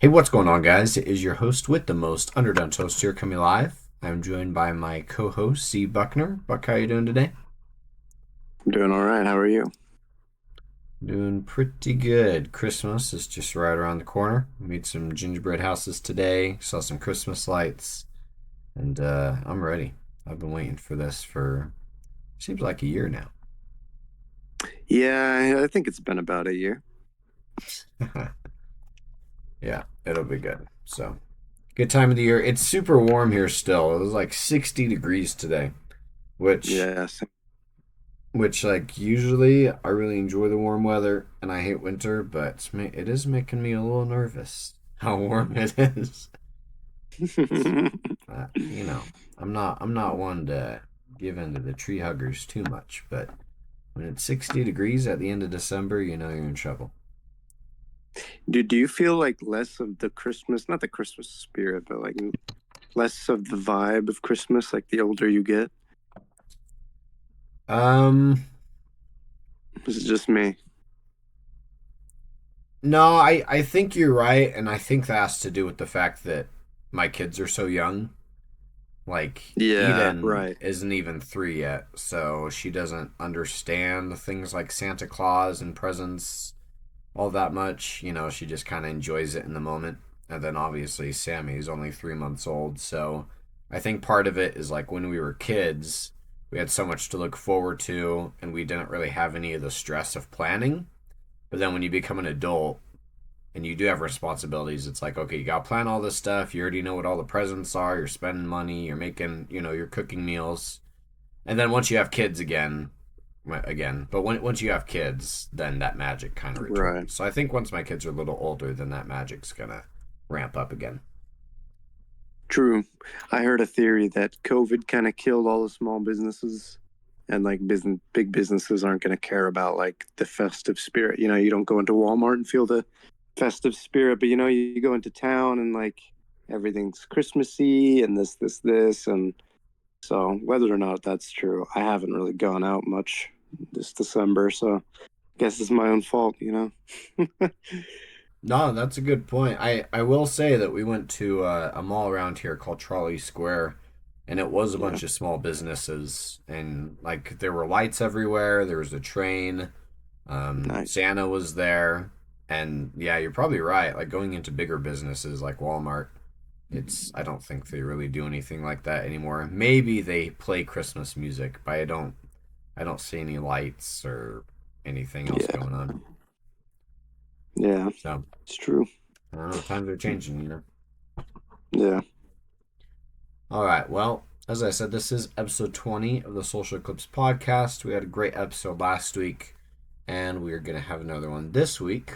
Hey, what's going on, guys? It is your host with the most, Underdone Toast here, coming live. I'm joined by my co-host, C. Buckner. Buck, how you doing today? I'm doing all right. How are you? Doing pretty good. Christmas is just right around the corner. We made some gingerbread houses today, saw some Christmas lights, and I'm ready. I've been waiting for this for, seems like a year now. Yeah, I think it's been about a year. Yeah, it'll be good. So, good time of the year. It's super warm here still. It was like 60 degrees today, which Yes. like usually I really enjoy the warm weather and I hate winter, but it is making me a little nervous how warm it is. You know, I'm not one to give in to the tree huggers too much, but when it's 60 degrees at the end of December, you know you're in trouble. Do you feel like less of the Christmas, not the Christmas spirit, but like less of the vibe of Christmas, like the older you get? Um, This is just me. no, I think you're right, and I think that has to do with the fact that my kids are so young. Like, Yeah, Eden right. isn't even 3 yet, so she doesn't understand the things like Santa Claus and presents all that much. You know, she just kind of enjoys it in the moment. And then obviously, Sammy's only 3 months old, so I think part of it is like when we were kids, we had so much to look forward to, and we didn't really have any of the stress of planning. But then when you become an adult, and you do have responsibilities. It's like, okay, you got to plan all this stuff. You already know what all the presents are. You're spending money. You're making, you're cooking meals. And then once you have kids but once you have kids, then that magic kind of Right. returns. So I think once my kids are a little older, then that magic's going to ramp up again. True. I heard a theory that COVID kind of killed all the small businesses and like big businesses aren't going to care about like the festive spirit. You don't go into Walmart and feel the festive spirit, but you go into town and like everything's Christmassy and this. And so, whether or not that's true, I haven't really gone out much this December. So, I guess it's my own fault. No, that's a good point. I will say that we went to a mall around here called Trolley Square, and it was a Yeah, bunch of small businesses, and like there were lights everywhere. There was a train. nice. Santa was there, and yeah, you're probably right. Like going into bigger businesses like Walmart, I don't think they really do anything like that anymore. Maybe they play Christmas music, but I don't see any lights or anything else Yeah, going on. yeah, So it's true. I don't know. Times are changing. Yeah. All right. Well, as I said, this is episode 20 of the Social Eclipse Podcast. We had a great episode last week, and we are going to have another one this week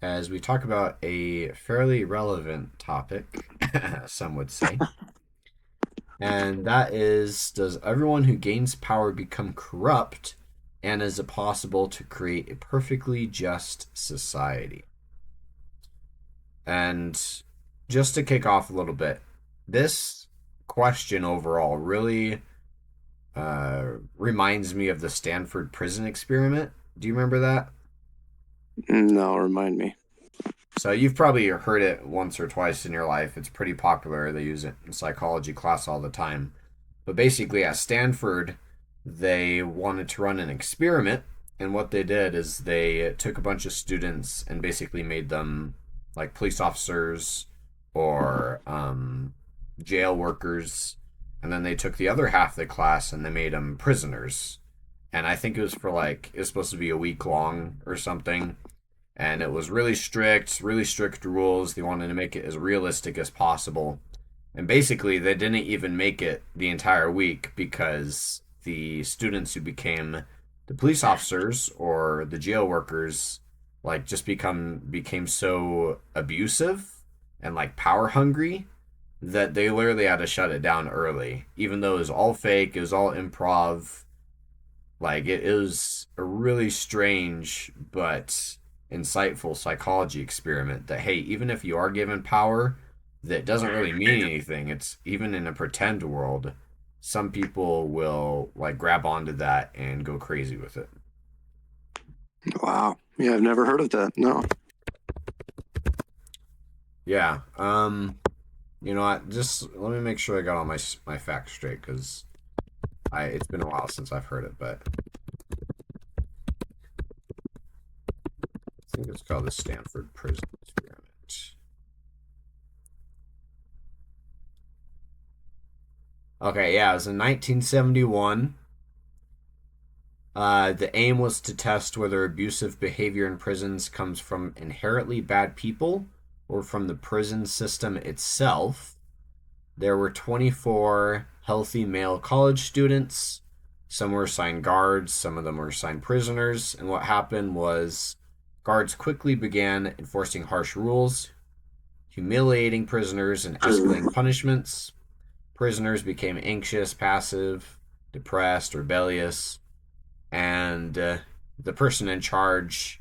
as we talk about a fairly relevant topic, some would say. And that is, does everyone who gains power become corrupt? And is it possible to create a perfectly just society? And just to kick off a little bit, this question overall really reminds me of the Stanford prison experiment. Do you remember that? No, remind me. So you've probably heard it once or twice in your life. It's pretty popular. They use it in psychology class all the time. But basically, at Stanford, they wanted to run an experiment. And what they did is they took a bunch of students and basically made them like police officers or jail workers. And then they took the other half of the class and they made them prisoners. And I think it was for like, it was supposed to be a week long or something, and it was really strict rules. They wanted to make it as realistic as possible. And basically, they didn't even make it the entire week because the students who became the police officers or the jail workers like just became so abusive and like power hungry that they literally had to shut it down early, even though it was all fake, it was all improv. Like it is a really strange but insightful psychology experiment that hey, even if you are given power that doesn't really mean anything, it's even in a pretend world, some people will like grab onto that and go crazy with it. Wow. Yeah, I've never heard of that. No. Yeah. You know what? Just let me make sure I got all my facts straight because I it's been a while since I've heard it, but I think it's called the Stanford Prison Experiment. Okay, yeah, it was in 1971. The aim was to test whether abusive behavior in prisons comes from inherently bad people or from the prison system itself. There were 24 healthy male college students. Some were assigned guards, some of them were assigned prisoners. And what happened was guards quickly began enforcing harsh rules, humiliating prisoners, and escalating punishments. Prisoners became anxious, passive, depressed, rebellious, and the person in charge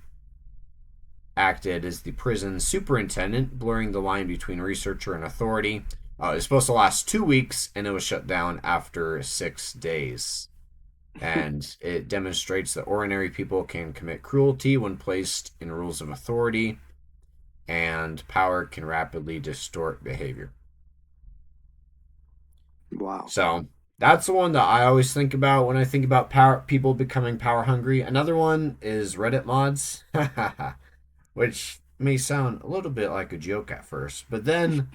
acted as the prison superintendent, blurring the line between researcher and authority. It was supposed to last 2 weeks, and it was shut down after 6 days. And it demonstrates that ordinary people can commit cruelty when placed in rules of authority, and power can rapidly distort behavior. Wow. So that's the one that I always think about when I think about power people becoming power hungry. Another one is Reddit mods, which may sound a little bit like a joke at first, but then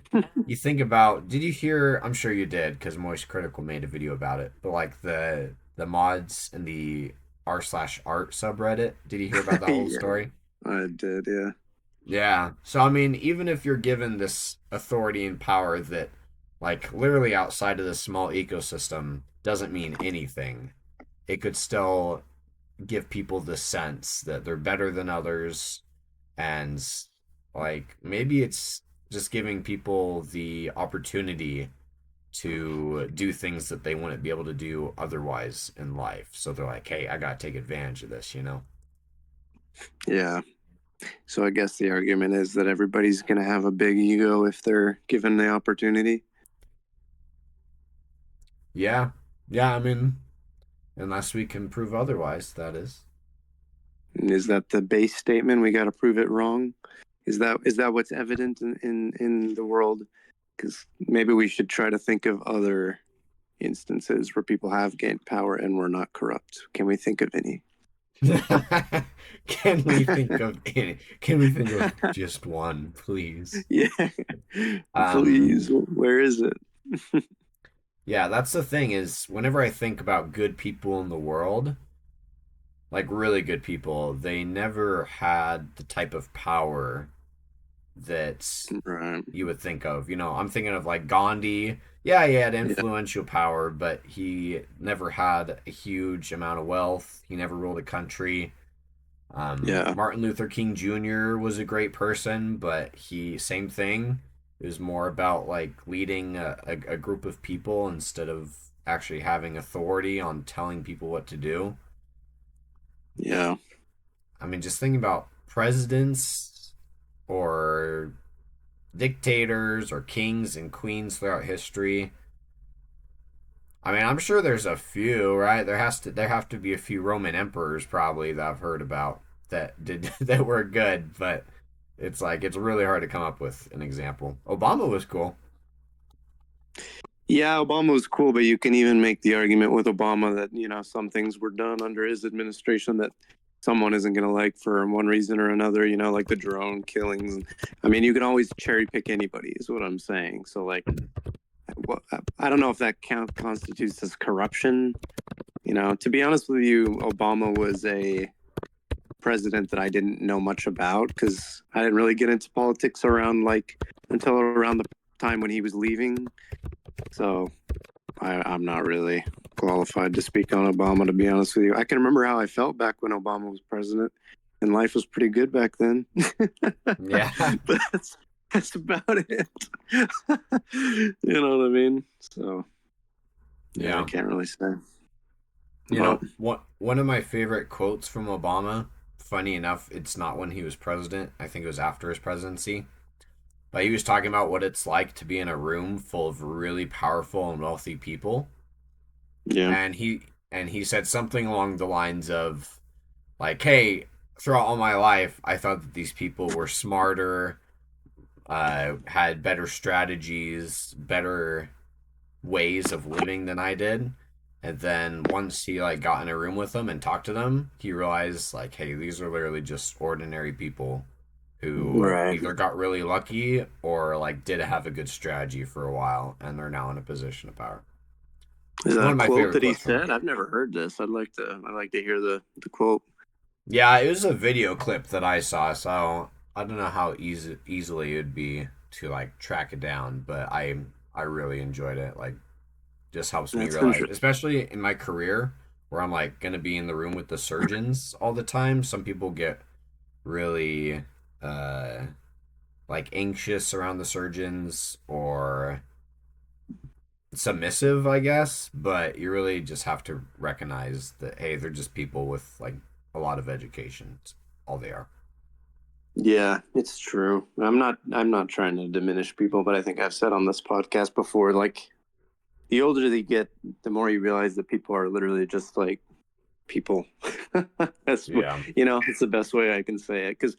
you think about, did you hear, I'm sure you did because Moist Critical made a video about it, but like the mods in the r/art subreddit, did you hear about that whole Yeah, story? I did. Yeah. Yeah. So I mean, even if you're given this authority and power that like literally outside of this small ecosystem doesn't mean anything, it could still give people the sense that they're better than others, and like maybe it's just giving people the opportunity to do things that they wouldn't be able to do otherwise in life. So they're like, "Hey, I got to take advantage of this," you know? Yeah. So I guess the argument is that everybody's going to have a big ego if they're given the opportunity. Yeah. Yeah, I mean, unless we can prove otherwise, that is. And is that the base statement? We got to prove it wrong. Is that what's evident in the world? Because maybe we should try to think of other instances where people have gained power and were not corrupt. Can we think of any? Can we think of any? Can we think of just one, please? Yeah, Um, please. Where is it? yeah, that's the thing is whenever I think about good people in the world, like really good people, they never had the type of power that Right. you would think of. You know, I'm thinking of like Gandhi. Yeah, he had Yeah. influential power, but he never had a huge amount of wealth. He never ruled a country. Yeah. Martin Luther King Jr. was a great person, but he same thing. It was more about like leading a group of people instead of actually having authority on telling people what to do. Yeah. I mean, just thinking about presidents or dictators or kings and queens throughout history. I mean, I'm sure there's a few, right? There have to be a few Roman emperors probably that I've heard about that did that were good, but it's like it's really hard to come up with an example. Obama was cool. Yeah, Obama was cool, but you can even make the argument with Obama that, some things were done under his administration that someone isn't going to like for one reason or another, like the drone killings. I mean, you can always cherry pick anybody, is what I'm saying. So, like, I don't know if that constitutes as corruption. To be honest with you, Obama was a president that I didn't know much about because I didn't really get into politics until around the time when he was leaving. So I'm not really qualified to speak on Obama, to be honest with you. I can remember how I felt back when Obama was president, and life was pretty good back then. Yeah. But that's about it. You know what I mean? So yeah, I Yeah. can't really say. You But know, one of my favorite quotes from Obama, funny enough, it's not when he was president. I think it was after his presidency. But he was talking about what it's like to be in a room full of really powerful and wealthy people. yeah, And he said something along the lines of like, "Hey, throughout all my life, I thought that these people were smarter, had better strategies, better ways of living than I did. And then once he like got in a room with them and talked to them, he realized like, hey, these are literally just ordinary people who Right. either got really lucky or like did have a good strategy for a while and they're now in a position of power. Is that One a of my quote favorite that he quotes from him. said? I've never heard this. I'd like to hear the quote. Yeah, it was a video clip that I saw, so I don't know how easily it'd be to like track it down, but I really enjoyed it. Like just helps me That's realize, interesting. especially in my career where I'm like gonna be in the room with the surgeons all the time. Some people get really uh like anxious around the surgeons or submissive, I guess, but you really just have to recognize that hey, they're just people with like a lot of education. It's all they are. Yeah, it's true. I'm not trying to diminish people, but I think I've said on this podcast before, like the older you get, the more you realize that people are literally just like people. That's Yeah. it's the best way I can say it because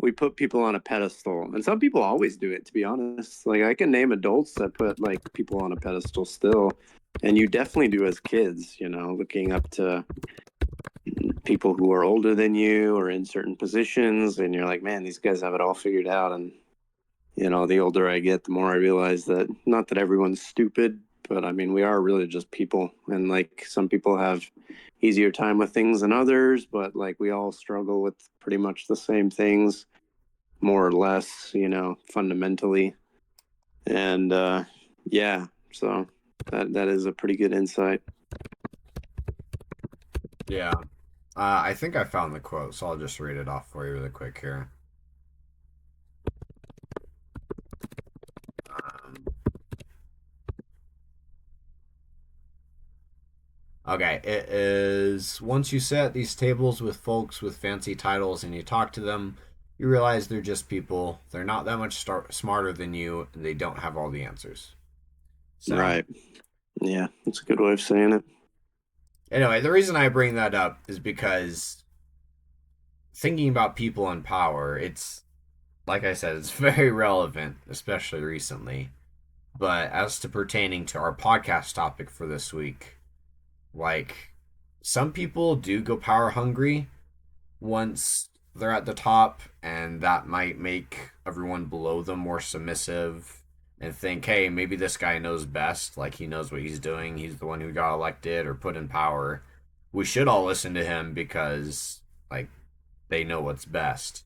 we put people on a pedestal, and some people always do it. To be honest, like I can name adults that put like people on a pedestal still, and you definitely do as kids. Looking up to people who are older than you or in certain positions, and you're like, man, these guys have it all figured out. And the older I get, the more I realize that not that everyone's stupid, but I mean, we are really just people. And like some people have easier time with things than others, but like we all struggle with pretty much the same things, more or less, fundamentally. And yeah, so that is a pretty good insight. Yeah. I think I found the quote, so I'll just read it off for you really quick here. Um, okay, it is once you sit at these tables with folks with fancy titles and you talk to them, you realize they're just people. They're not that much smarter than you, and they don't have all the answers. So, Right. Yeah, that's a good way of saying it. anyway, the reason I bring that up is because thinking about people in power, it's like I said, it's very relevant, especially recently. But as to pertaining to our podcast topic for this week, like some people do go power hungry once they're at the top, and that might make everyone below them more submissive and think, hey, maybe this guy knows best. Like he knows what he's doing. He's the one who got elected or put in power. We should all listen to him because, like, they know what's best.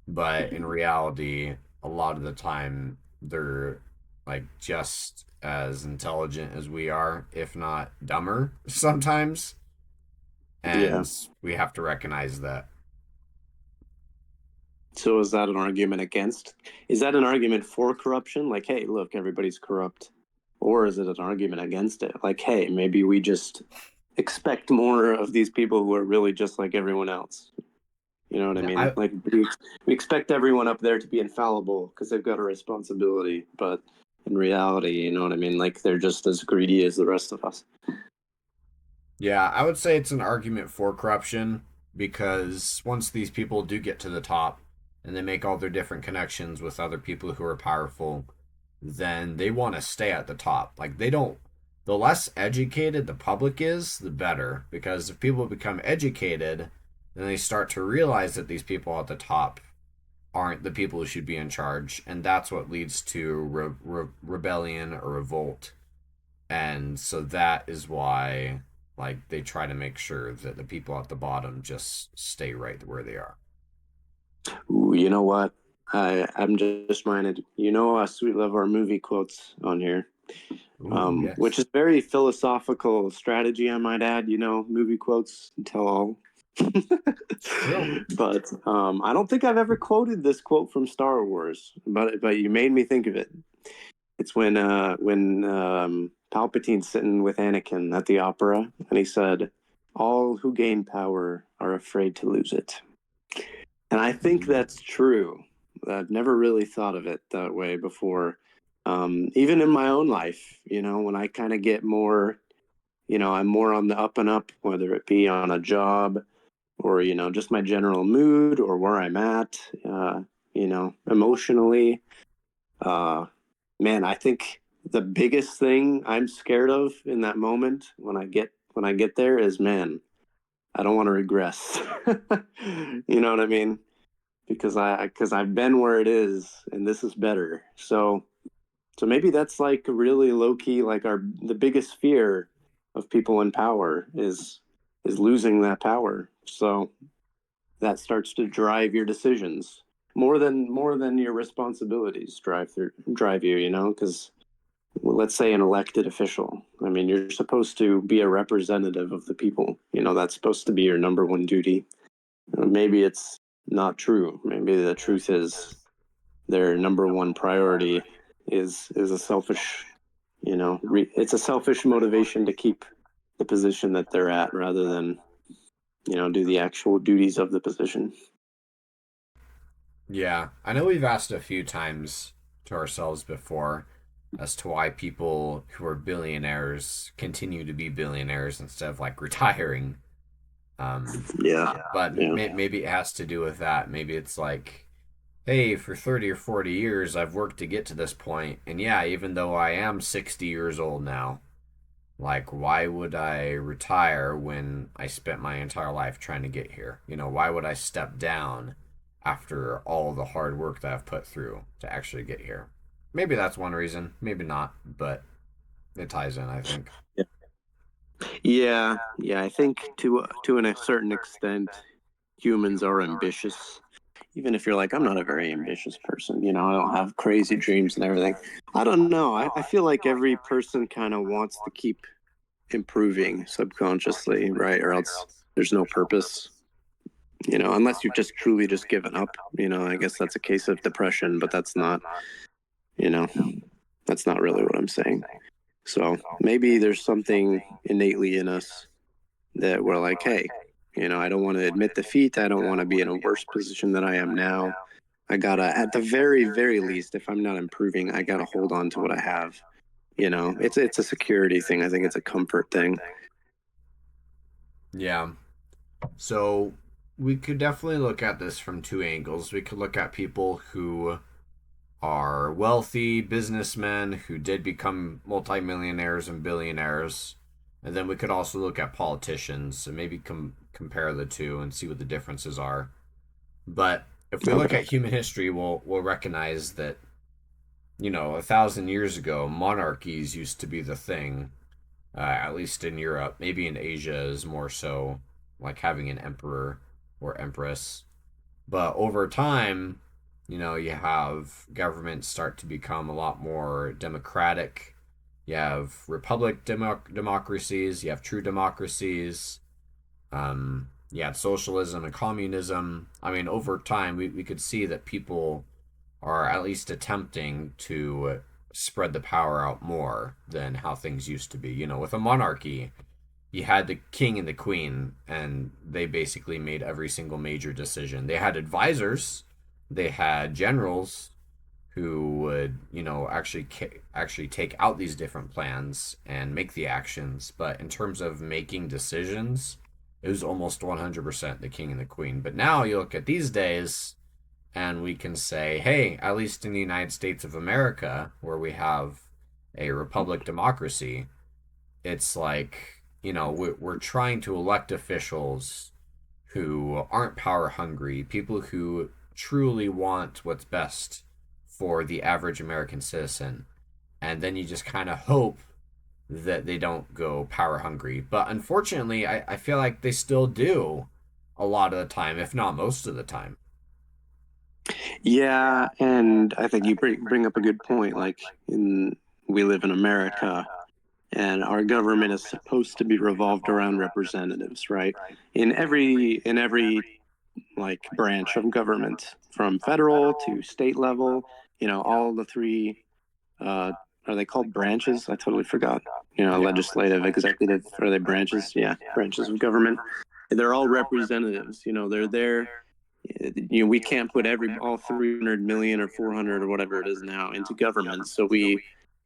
But in reality, a lot of the time, they're like just as intelligent as we are, if not dumber sometimes. Yeah. And we have to recognize that. So is that an argument against? Is that an argument for corruption? Like, hey, look, everybody's corrupt. Or is it an argument against it? Like, hey, maybe we just expect more of these people who are really just like everyone else. You know what I Yeah, mean? I Like, we expect everyone up there to be infallible because they've got a responsibility. But in reality, you know what I mean? Like, they're just as greedy as the rest of us. yeah, I would say it's an argument for corruption because once these people do get to the top and they make all their different connections with other people who are powerful, then they want to stay at the top. Like they don't the less educated the public is, the better because if people become educated, then they start to realize that these people at the top aren't the people who should be in charge, and that's what leads to rebellion or revolt. And so that is why like they try to make sure that the people at the bottom just stay right where they are. Ooh, you know what? I'm just minded. Us, we love our movie quotes on here. Ooh, Which yes. is very philosophical strategy, I might add. Movie quotes tell all. True. But I don't think I've ever quoted this quote from Star Wars, but you made me think of it. It's when Palpatine's sitting with Anakin at the opera, and he said, "All who gain power are afraid to lose it." And I think Mm. that's true. I've never really thought of it that way before. Even in my own life, when I kind of get more, I'm more on the up and up, whether it be on a job or, just my general mood or where I'm at, emotionally. Uh, man, I think the biggest thing I'm scared of in that moment when I get there is, man, I don't want to regress. You know what I mean? Because I've been where it is and this is better. So maybe that's like really low key, like the biggest fear of people in power is losing that power. So that starts to drive your decisions more than your responsibilities drive you, you know, because well, let's say an elected official. I mean, you're supposed to be a representative of the people. You know, that's supposed to be your number one duty. Maybe it's not true. Maybe the truth is their number one priority is a selfish, it's a selfish motivation to keep the position that they're at rather than, do the actual duties of the position. Yeah, I know we've asked a few times to ourselves before as to why people who are billionaires continue to be billionaires instead of like retiring. Yeah. But Yeah. maybe it has to do with that. Maybe it's like, hey, for 30 or 40 years, I've worked to get to this point. And yeah, even though I am 60 years old now, like, why would I retire when I spent my entire life trying to get here? You know, why would I step down after all the hard work that I've put through to actually get here? Maybe that's one reason, maybe not, but it ties in, I think. Yeah. I think to a certain extent, humans are ambitious. Even if you're like, I'm not a very ambitious person, I don't have crazy dreams and everything. I don't know. I feel like every person kind of wants to keep improving subconsciously, right? Or else there's no purpose, unless you've just truly just given up. I guess that's a case of depression, but you know, that's not really what I'm saying. So maybe there's something innately in us that we're like, hey, I don't want to admit defeat. I don't want to be in a worse position than I am now. I gotta, at the very, very least, if I'm not improving, I gotta hold on to what I have. It's a security thing. I think it's a comfort thing. Yeah. So we could definitely look at this from two angles. We could look at people who are wealthy businessmen who did become multimillionaires and billionaires. And then we could also look at politicians and maybe compare the two and see what the differences are. But if we look Okay. at human history, we'll recognize that 1,000 years ago, monarchies used to be the thing. At least in Europe, maybe in Asia is more so, like having an emperor or empress. But over time, you have governments start to become a lot more democratic. You have democracies, you have true democracies, you have socialism and communism. I mean, over time, we could see that people are at least attempting to spread the power out more than how things used to be. With a monarchy, you had the king and the queen, and they basically made every single major decision. They had advisors, they had generals who would, actually take out these different plans and make the actions. But in terms of making decisions, it was almost 100% the king and the queen. But now you look at these days, and we can say, hey, at least in the United States of America, where we have a republic democracy, it's like, we're trying to elect officials who aren't power hungry, people who truly want what's best for the average American citizen. And then you just kind of hope that they don't go power hungry. But unfortunately, I feel like they still do a lot of the time, if not most of the time. Yeah, and I think you bring up a good point. We live in America, and our government is supposed to be revolved around representatives, right? In every like branch of government, from federal to state level, all the three uh, are they called branches? I totally forgot. Yeah. Legislative, executive, are they branches? Yeah, branches of government. They're all representatives. They're there. We can't put every all 300 million or 400 or whatever it is now into government. So we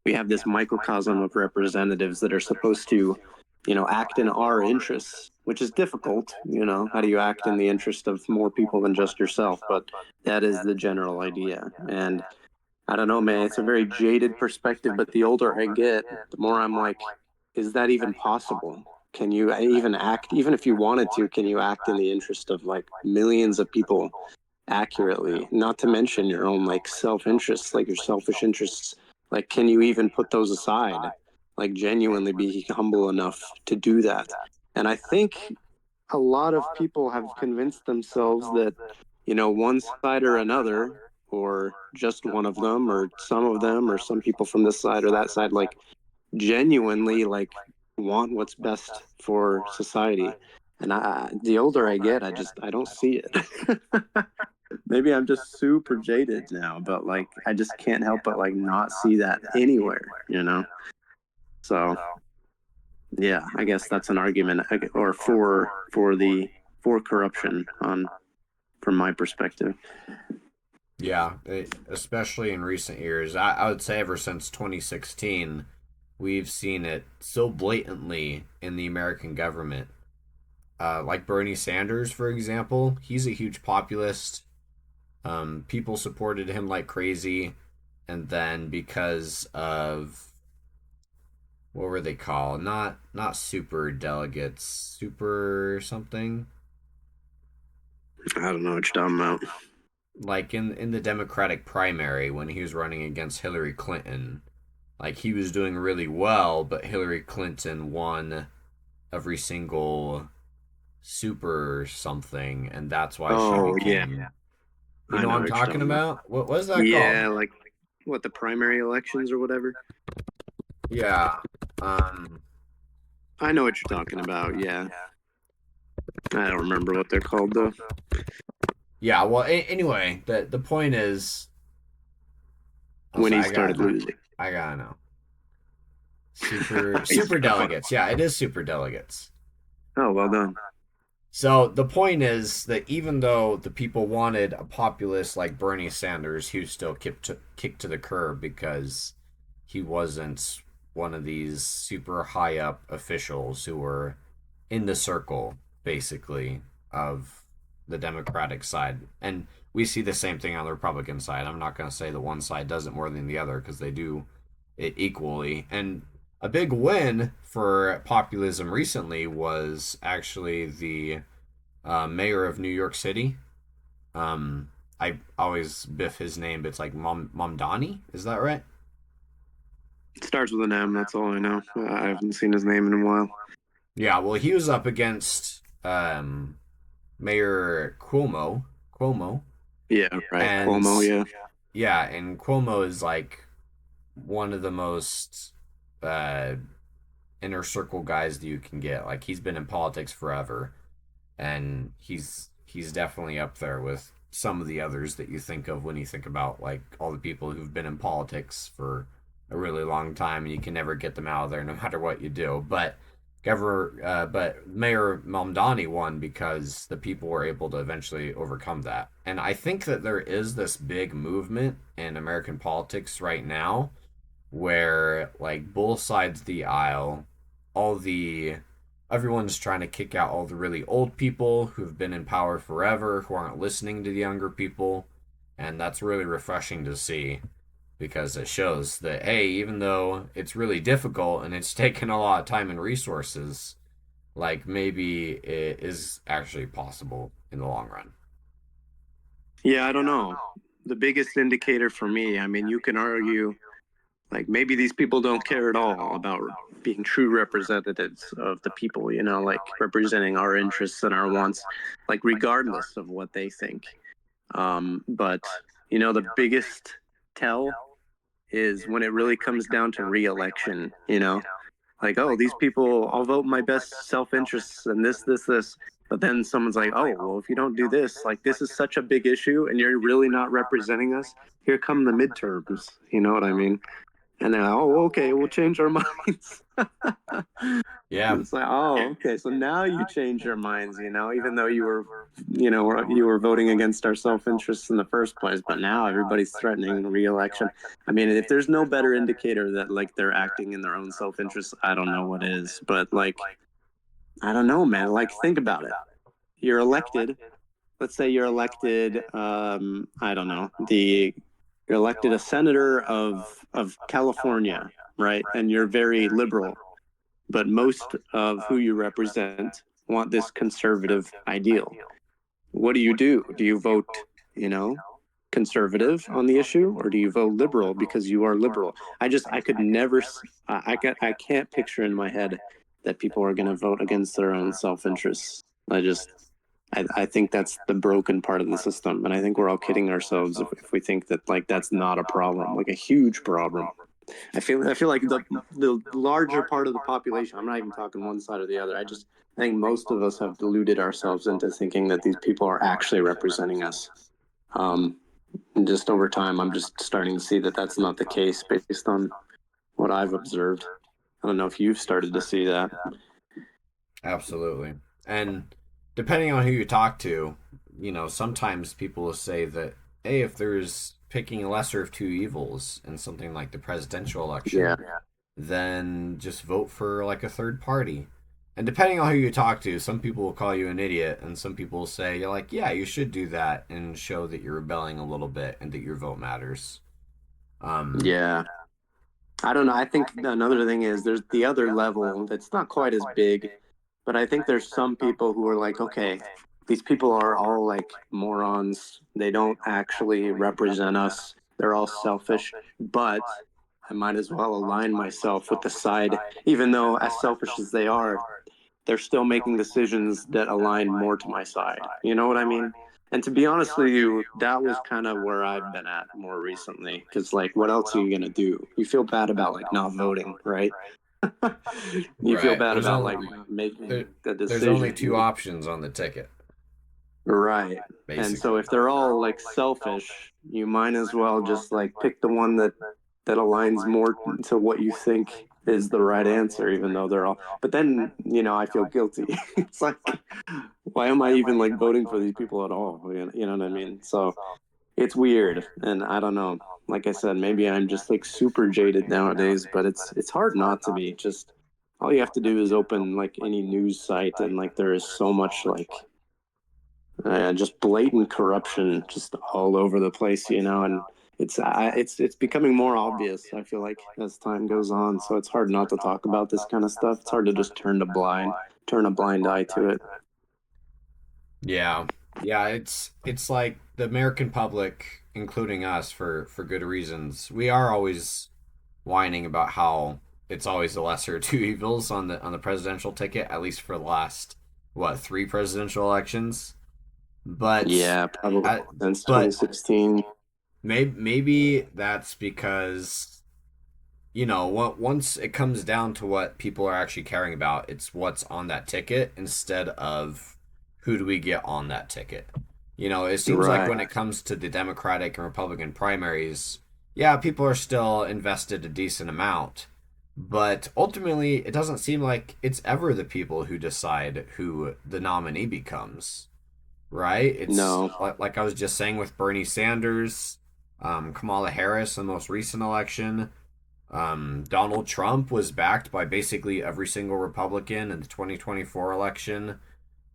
have this microcosm of representatives that are supposed to, act in our interests, which is difficult. How do you act in the interest of more people than just yourself? But that is the general idea. And I don't know, man. It's a very jaded perspective, but the older I get, the more I'm like, is that even possible? Can you even act, even if you wanted to, can you act in the interest of like millions of people accurately? Not to mention your own like self interests, like your selfish interests. Like, can you even put those aside? Like, genuinely be humble enough to do that? And I think a lot of people have convinced themselves that, one side or another, or just one of them, or some of them, or some people from this side or that side, like genuinely like want what's best for society. And the older I get, I don't see it. Maybe I'm just super jaded now, but like I just can't help but like not see that anywhere. So yeah, I guess that's an argument, or for corruption on from my perspective. Yeah, especially in recent years. I would say ever since 2016, we've seen it so blatantly in the American government. Like Bernie Sanders, for example, he's a huge populist. People supported him like crazy, and then because of what were they called? Not super delegates, super something. I don't know what you're talking about. Like in the Democratic primary when he was running against Hillary Clinton, like he was doing really well, but Hillary Clinton won every single super something, and that's why she Oh yeah, became. You I know what know I'm what you're talking talking about. about? What was that called? Yeah, like what, the primary elections or whatever. Yeah. Um. I know what you're talking about. Yeah, I don't remember what they're called though. Yeah. Well. Anyway, the point is. When Also, he started losing. I gotta know. Super delegates. Yeah, it is super delegates. Oh, well done. So the point is that even though the people wanted a populist like Bernie Sanders, he was still kicked to the curb because he wasn't one of these super high up officials who were in the circle, basically, of the Democratic side. And we see the same thing on the Republican side. I'm not going to say that one side does it more than the other because they do it equally. And a big win for populism recently was actually the mayor of New York City. I always biff his name, but it's like Mamdani. Is that right? It starts with an M. That's all I know. I haven't seen his name in a while. Yeah. Well, he was up against Mayor Cuomo. Cuomo, Yeah, right. and Cuomo. Yeah. yeah, and Cuomo is like one of the most uh, inner circle guys that you can get. Like he's been in politics forever, and he's definitely up there with some of the others that you think of when you think about like all the people who've been in politics for a really long time, and you can never get them out of there no matter what you do. But Mayor Mamdani won because the people were able to eventually overcome that. And I think that there is this big movement in American politics right now where like both sides of the aisle, all the everyone's trying to kick out all the really old people who've been in power forever, who aren't listening to the younger people, and that's really refreshing to see because it shows that hey, even though it's really difficult and it's taken a lot of time and resources, like maybe it is actually possible in the long run. Yeah, I don't know. The biggest indicator for me, I mean, you can argue like maybe these people don't care at all about being true representatives of the people, like representing our interests and our wants, like regardless of what they think. But the biggest tell is when it really comes down to re-election. Like, oh, these people, I'll vote my best self-interests and this. But then someone's like, oh, well, if you don't do this, like this is such a big issue and you're really not representing us, here come the midterms. You know what I mean? And they're like, oh, okay, we'll change our minds. Yeah. It's like, oh, okay, so now you change your minds, even though you were voting against our self-interests in the first place, but now everybody's threatening re-election. I mean, if there's no better indicator that like they're acting in their own self-interest, I don't know what is. But like, I don't know, man. Like, think about it. You're elected. Let's say you're elected. I don't know, the you're elected a senator of California, right? And you're very liberal, but most of who you represent want this conservative ideal. What do? Do you vote, you know, conservative on the issue, or do you vote liberal because you are liberal? I could never, I can't picture in my head that people are going to vote against their own self interests. I think that's the broken part of the system, and I think we're all kidding ourselves if we think that like that's not a problem, like a huge problem. I feel like the larger part of the population. I'm not even talking one side or the other. I think most of us have deluded ourselves into thinking that these people are actually representing us. Um, and just over time, I'm just starting to see that that's not the case based on what I've observed. I don't know if you've started to see that. Absolutely. And depending on who you talk to, sometimes people will say that, hey, if there's picking a lesser of two evils in something like the presidential Yeah, election, then just vote for like a third party. And depending on who you talk to, some people will call you an idiot, and some people will say, you're like, yeah, you should do that and show that you're rebelling a little bit and that your vote matters. Um, yeah. I don't know. I think another thing is there's the other level that's not quite as big, but I think there's some people who are like, okay, these people are all like morons. They don't actually represent us. They're all selfish, but I might as well align myself with the side, even though as selfish as they are, they're still making decisions that align more to my side. You know what I mean? And to be honest with you, that was kind of where I've been at more recently. Because, like, what else are you going to do? You feel bad about, like, not voting, right? You feel right. bad about, like, making There, the there's only decision. two options on the ticket, Right. And so basically. if they're all, like, selfish, you might as well just, like, pick the one that aligns more to what you think is the right answer, even though they're all. But then, I feel guilty. It's like, why am I even like voting for these people at all? You know what I mean? So it's weird, and I don't know. Like I said, maybe I'm just like super jaded nowadays, but it's hard not to be. Just all you have to do is open like any news site, and like there is so much like just blatant corruption just all over the place, and it's becoming more obvious. I feel like as time goes on, so it's hard not to talk about this kind of stuff. It's hard to just turn a blind eye to it. Yeah. Yeah, it's like the American public, including us for good reasons. We are always whining about how it's always the lesser of two evils on the presidential ticket, at least for the last three presidential elections. But Yeah, probably I, since but 2016. maybe that's because once it comes down to what people are actually caring about, it's what's on that ticket instead of who do we get on that ticket. It seems like Right. when it comes to the Democratic and Republican primaries, yeah, people are still invested a decent amount, but ultimately, it doesn't seem like it's ever the people who decide who the nominee becomes, right? It's No. like I was just saying with Bernie Sanders, Kamala Harris in the most recent election. Donald Trump was backed by basically every single Republican in the 2024 election.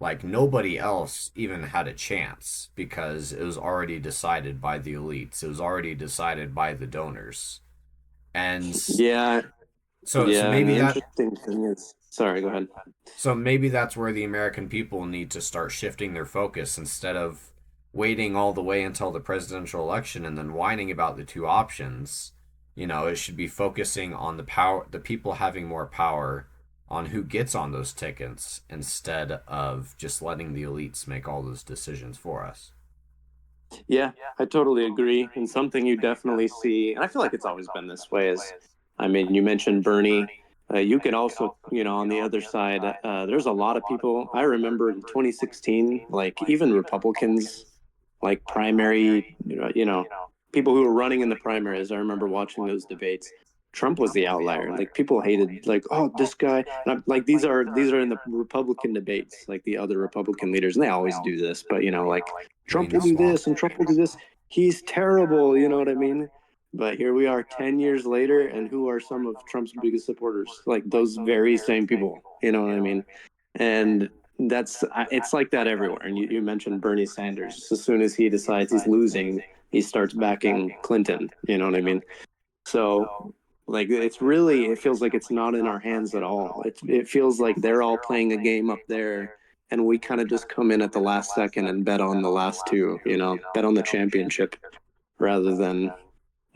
Like nobody else even had a chance because it was already decided by the elites. It was already decided by the donors. And Yeah, so yeah, and maybe the that interesting thing is, sorry, go ahead. so maybe that's where the American people need to start shifting their focus instead of waiting all the way until the presidential election and then whining about the two options. It should be focusing on the people having more power on who gets on those tickets instead of just letting the elites make all those decisions for us. Yeah, I totally agree. And something you definitely see, and I feel like it's always been this way, is, I mean, you mentioned Bernie. You can also, on the other side, there's a lot of people. I remember in 2016, like even Republicans, like primary, people who were running in the primaries. I remember watching those debates. Trump was the outlier. Like people hated, like, oh, this guy. And I'm, like these are in the Republican debates, like the other Republican leaders, and they always do this. But like Trump Green will do swamp. this and Trump will do this. He's terrible. You know what I mean? But here we are 10 years later, and who are some of Trump's biggest supporters? Like those very same people. You know what I mean? And it's like that everywhere. And you mentioned Bernie Sanders. As soon as he decides he's losing, he starts backing Clinton. You know what I mean? So like it's really, it feels like it's not in our hands at all. It feels like they're all playing a game up there, and we kind of just come in at the last second and bet on the last two. You know, bet on the championship rather than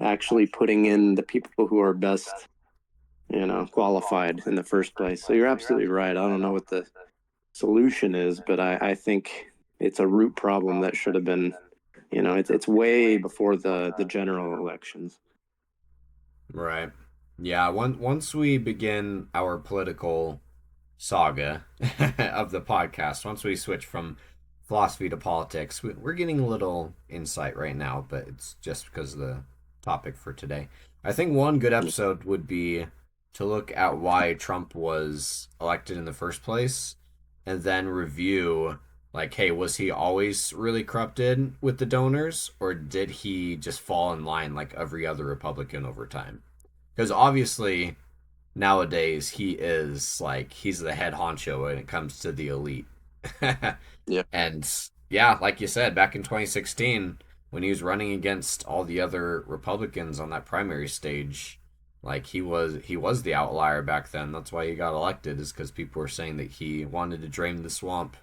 actually putting in the people who are best, you know, qualified in the first place. So you're absolutely right. I don't know what the solution is, but I think it's a root problem that should have been, you know, it's way before the general elections. Right. Yeah. Once we begin our political saga of the podcast, once we switch from philosophy to politics, we're getting a little insight right now, but it's just because of the topic for today. I think one good episode would be to look at why Trump was elected in the first place and then review, like, hey, was he always really corrupted with the donors, or did he just fall in line like every other Republican over time? Because obviously nowadays he is like he's the head honcho when it comes to the elite. Yeah. And yeah, like you said, back in 2016 when he was running against all the other Republicans on that primary stage, like he was the outlier back then. That's why he got elected, is because people were saying that he wanted to drain the swamp.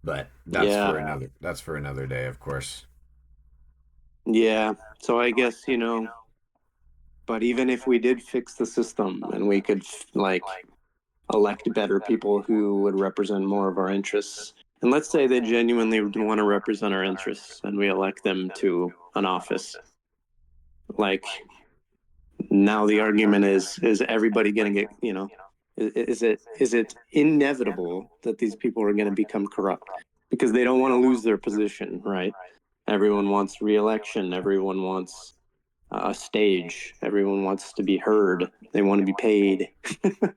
But Yeah. that's for another day, of course. Yeah. So I guess, you know, but even if we did fix the system and we could like elect better people who would represent more of our interests, and let's say they genuinely want to represent our interests and we elect them to an office, like now the argument is everybody going to get, you know, is it inevitable that these people are going to become corrupt because they don't want to lose their position, right? Everyone wants re-election, everyone wants a stage, everyone wants to be heard, they want to be paid.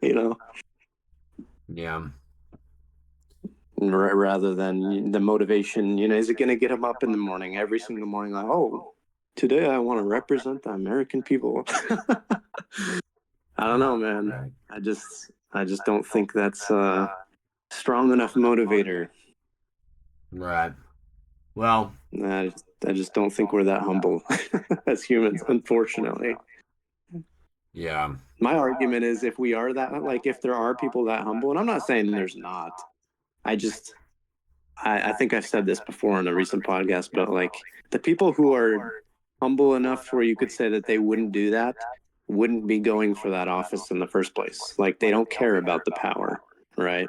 You know, Yeah. rather than the motivation, you know, is it going to get them up in the morning every single morning like, oh, today I want to represent the American people. I don't know, man. Right. I just don't think that's a strong enough motivator. Right. Well, I just don't think we're that humble as humans, unfortunately. yeah. My argument is if we are that, like, if there are people that humble, and I'm not saying there's not, I just, I think I've said this before in a recent podcast, but like the people who are humble enough where you could say that they wouldn't do that wouldn't be going for that office in the first place. Like they don't care about the power, right?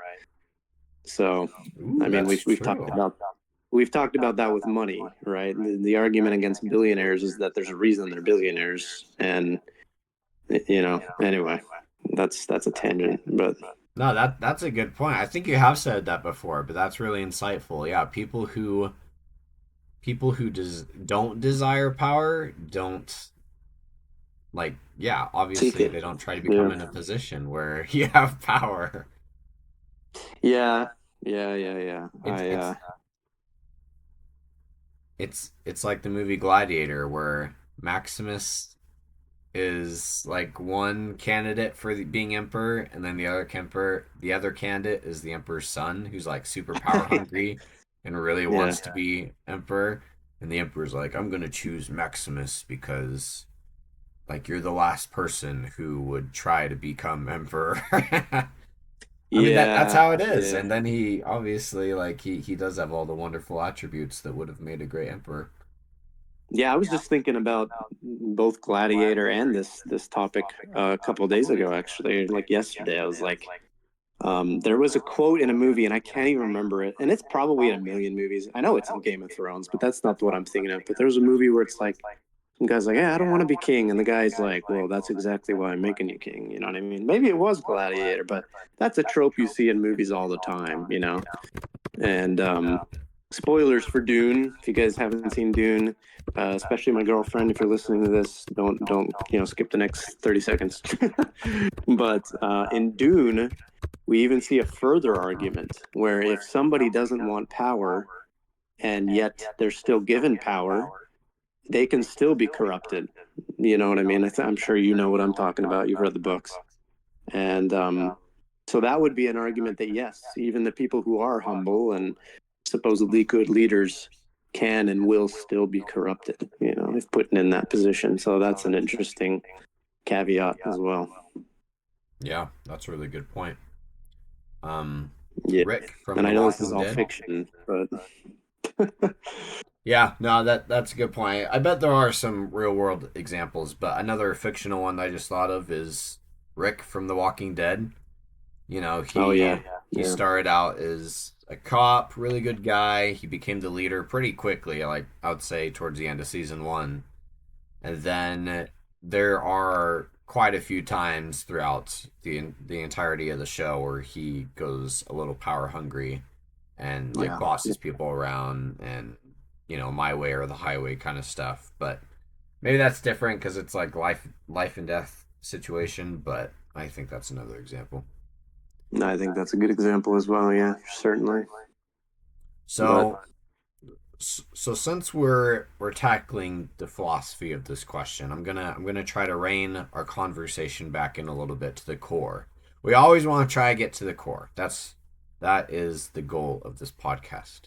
So, Ooh, I mean, that's we've talked true. about that with money, right? The argument against billionaires is that there's a reason they're billionaires, and you know, anyway, that's a tangent, but No, that's a good point. I think you have said that before, but that's really insightful. Yeah, people who don't desire power don't, like, yeah, seek obviously it. they don't try to Yeah, become in a position where you have power. yeah, yeah. It's I it's it's like the movie Gladiator where Maximus is like one candidate for being emperor, and then the other candidate is the emperor's son, who's like super power hungry and really yeah, wants to be emperor. And the emperor's like, I'm gonna choose Maximus because like you're the last person who would try to become emperor. I mean that's yeah, how it is. yeah. And then he obviously like he does have all the wonderful attributes that would have made a great emperor. Yeah, I was just thinking about both Gladiator and this topic a couple of days ago, actually. Like yesterday, I was like, there was a quote in a movie, and I can't even remember it. And it's probably in a million movies. I know it's in Game of Thrones, but that's not what I'm thinking of. But there was a movie where it's like some guy's like, "Yeah, I don't want to be king," and the guy's like, "Well, that's exactly why I'm making you king." You know what I mean? Maybe it was Gladiator, but that's a trope you see in movies all the time. You know, and spoilers for Dune. If you guys haven't seen Dune, especially my girlfriend, if you're listening to this, don't skip the next 30 seconds. But in Dune, we even see a further argument where if somebody doesn't want power and yet they're still given power, they can still be corrupted. You know what I mean? I'm sure you know what I'm talking about. You've read the books. And so that would be an argument that, yes, even the people who are humble and supposedly good leaders can and will still be corrupted, if put in that position. So that's an interesting caveat as well. Yeah, that's a really good point. Yeah. Rick from And The I know this is Walking all Dead. fiction, but Yeah, no, that's a good point. I bet there are some real world examples, but another fictional one that I just thought of is Rick from The Walking Dead. You know, oh he yeah, he yeah, started out as a cop, really good guy. He became the leader pretty quickly, like I would say towards the end of season 1. And then there are quite a few times throughout the entirety of the show where he goes a little power hungry and like yeah, bosses people around and my way or the highway kind of stuff. But maybe that's different because it's like life and death situation. But I think that's another example. I think that's a good example as well. Yeah, certainly. But So so since we're tackling the philosophy of this question, I'm gonna try to rein our conversation back in a little bit to the core. We always want to try to get to the core. That is the goal of this podcast.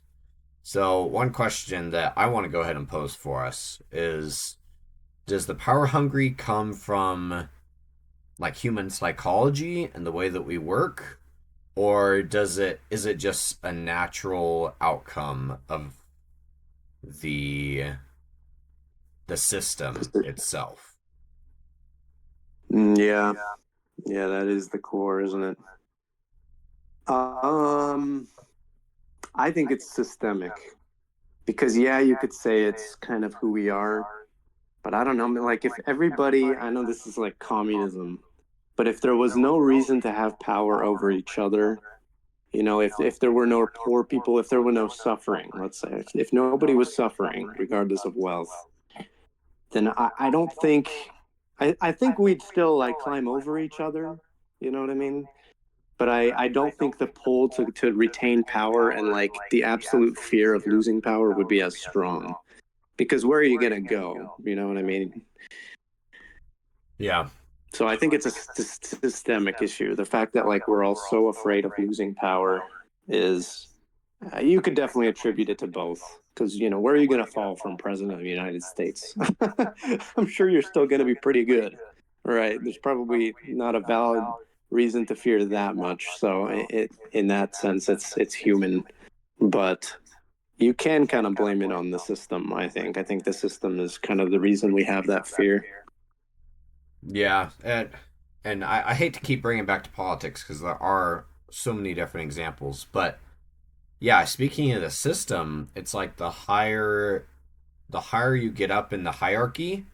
So one question that I want to go ahead and pose for us is: does the power hungry come from like human psychology and the way that we work, or is it just a natural outcome of the the system itself? yeah, yeah, that is the core, isn't it? Um, I think it's systemic because yeah, you could say it's kind of who we are, but I don't know. Like if everybody, I know this is like communism, but if there was no reason to have power over each other, if there were no poor people, if there were no suffering, let's say, if nobody was suffering, regardless of wealth, then I don't think, I think we'd still like climb over each other. You know what I mean? But I don't think the pull to retain power and like the absolute fear of losing power would be as strong. Because where are you going to go? You know what I mean? Yeah. So I think it's a systemic issue. The fact that like we're all so afraid of losing power is you could definitely attribute it to both. Because where are you going to fall from president of the United States? I'm sure you're still going to be pretty good, right? There's probably not a valid reason to fear that much. So in that sense, it's human, but you can kind of blame it on the system. I think the system is kind of the reason we have that fear. Yeah, and I hate to keep bringing it back to politics because there are so many different examples, but yeah, speaking of the system, it's like the higher you get up in the hierarchy,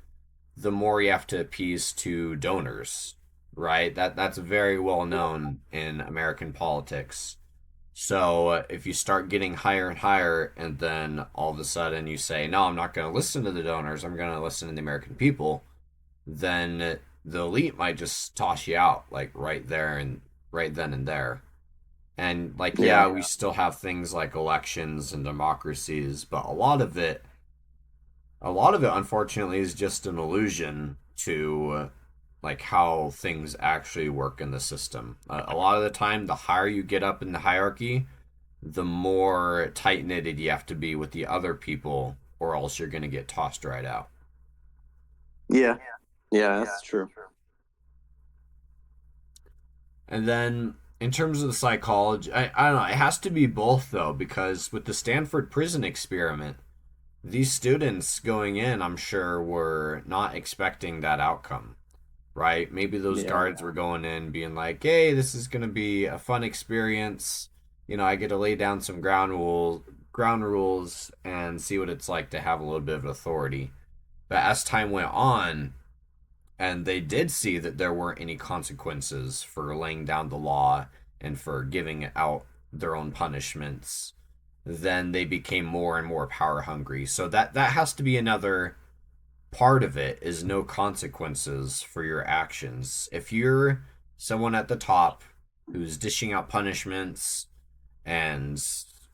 the more you have to appease to donors, right? That's very well known in American politics. So if you start getting higher and higher, and then all of a sudden you say, "No, I'm not going to listen to the donors. I'm going to listen to the American people," then the elite might just toss you out like right there and right then and there. And like, Yeah. yeah, we still have things like elections and democracies, but a lot of it unfortunately is just an illusion to like how things actually work in the system. A lot of the time, the higher you get up in the hierarchy, the more tight knitted you have to be with the other people, or else you're going to get tossed right out. Yeah. Yeah, that's true. And then in terms of the psychology, I don't know, it has to be both though, because with the Stanford prison experiment, these students going in, I'm sure, were not expecting that outcome, right? Maybe those Yeah. guards were going in being like, hey, this is going to be a fun experience. I get to lay down some ground rules and see what it's like to have a little bit of authority. But as time went on, and they did see that there weren't any consequences for laying down the law and for giving out their own punishments, then they became more and more power hungry. So that has to be another part of it, is no consequences for your actions. If you're someone at the top who's dishing out punishments and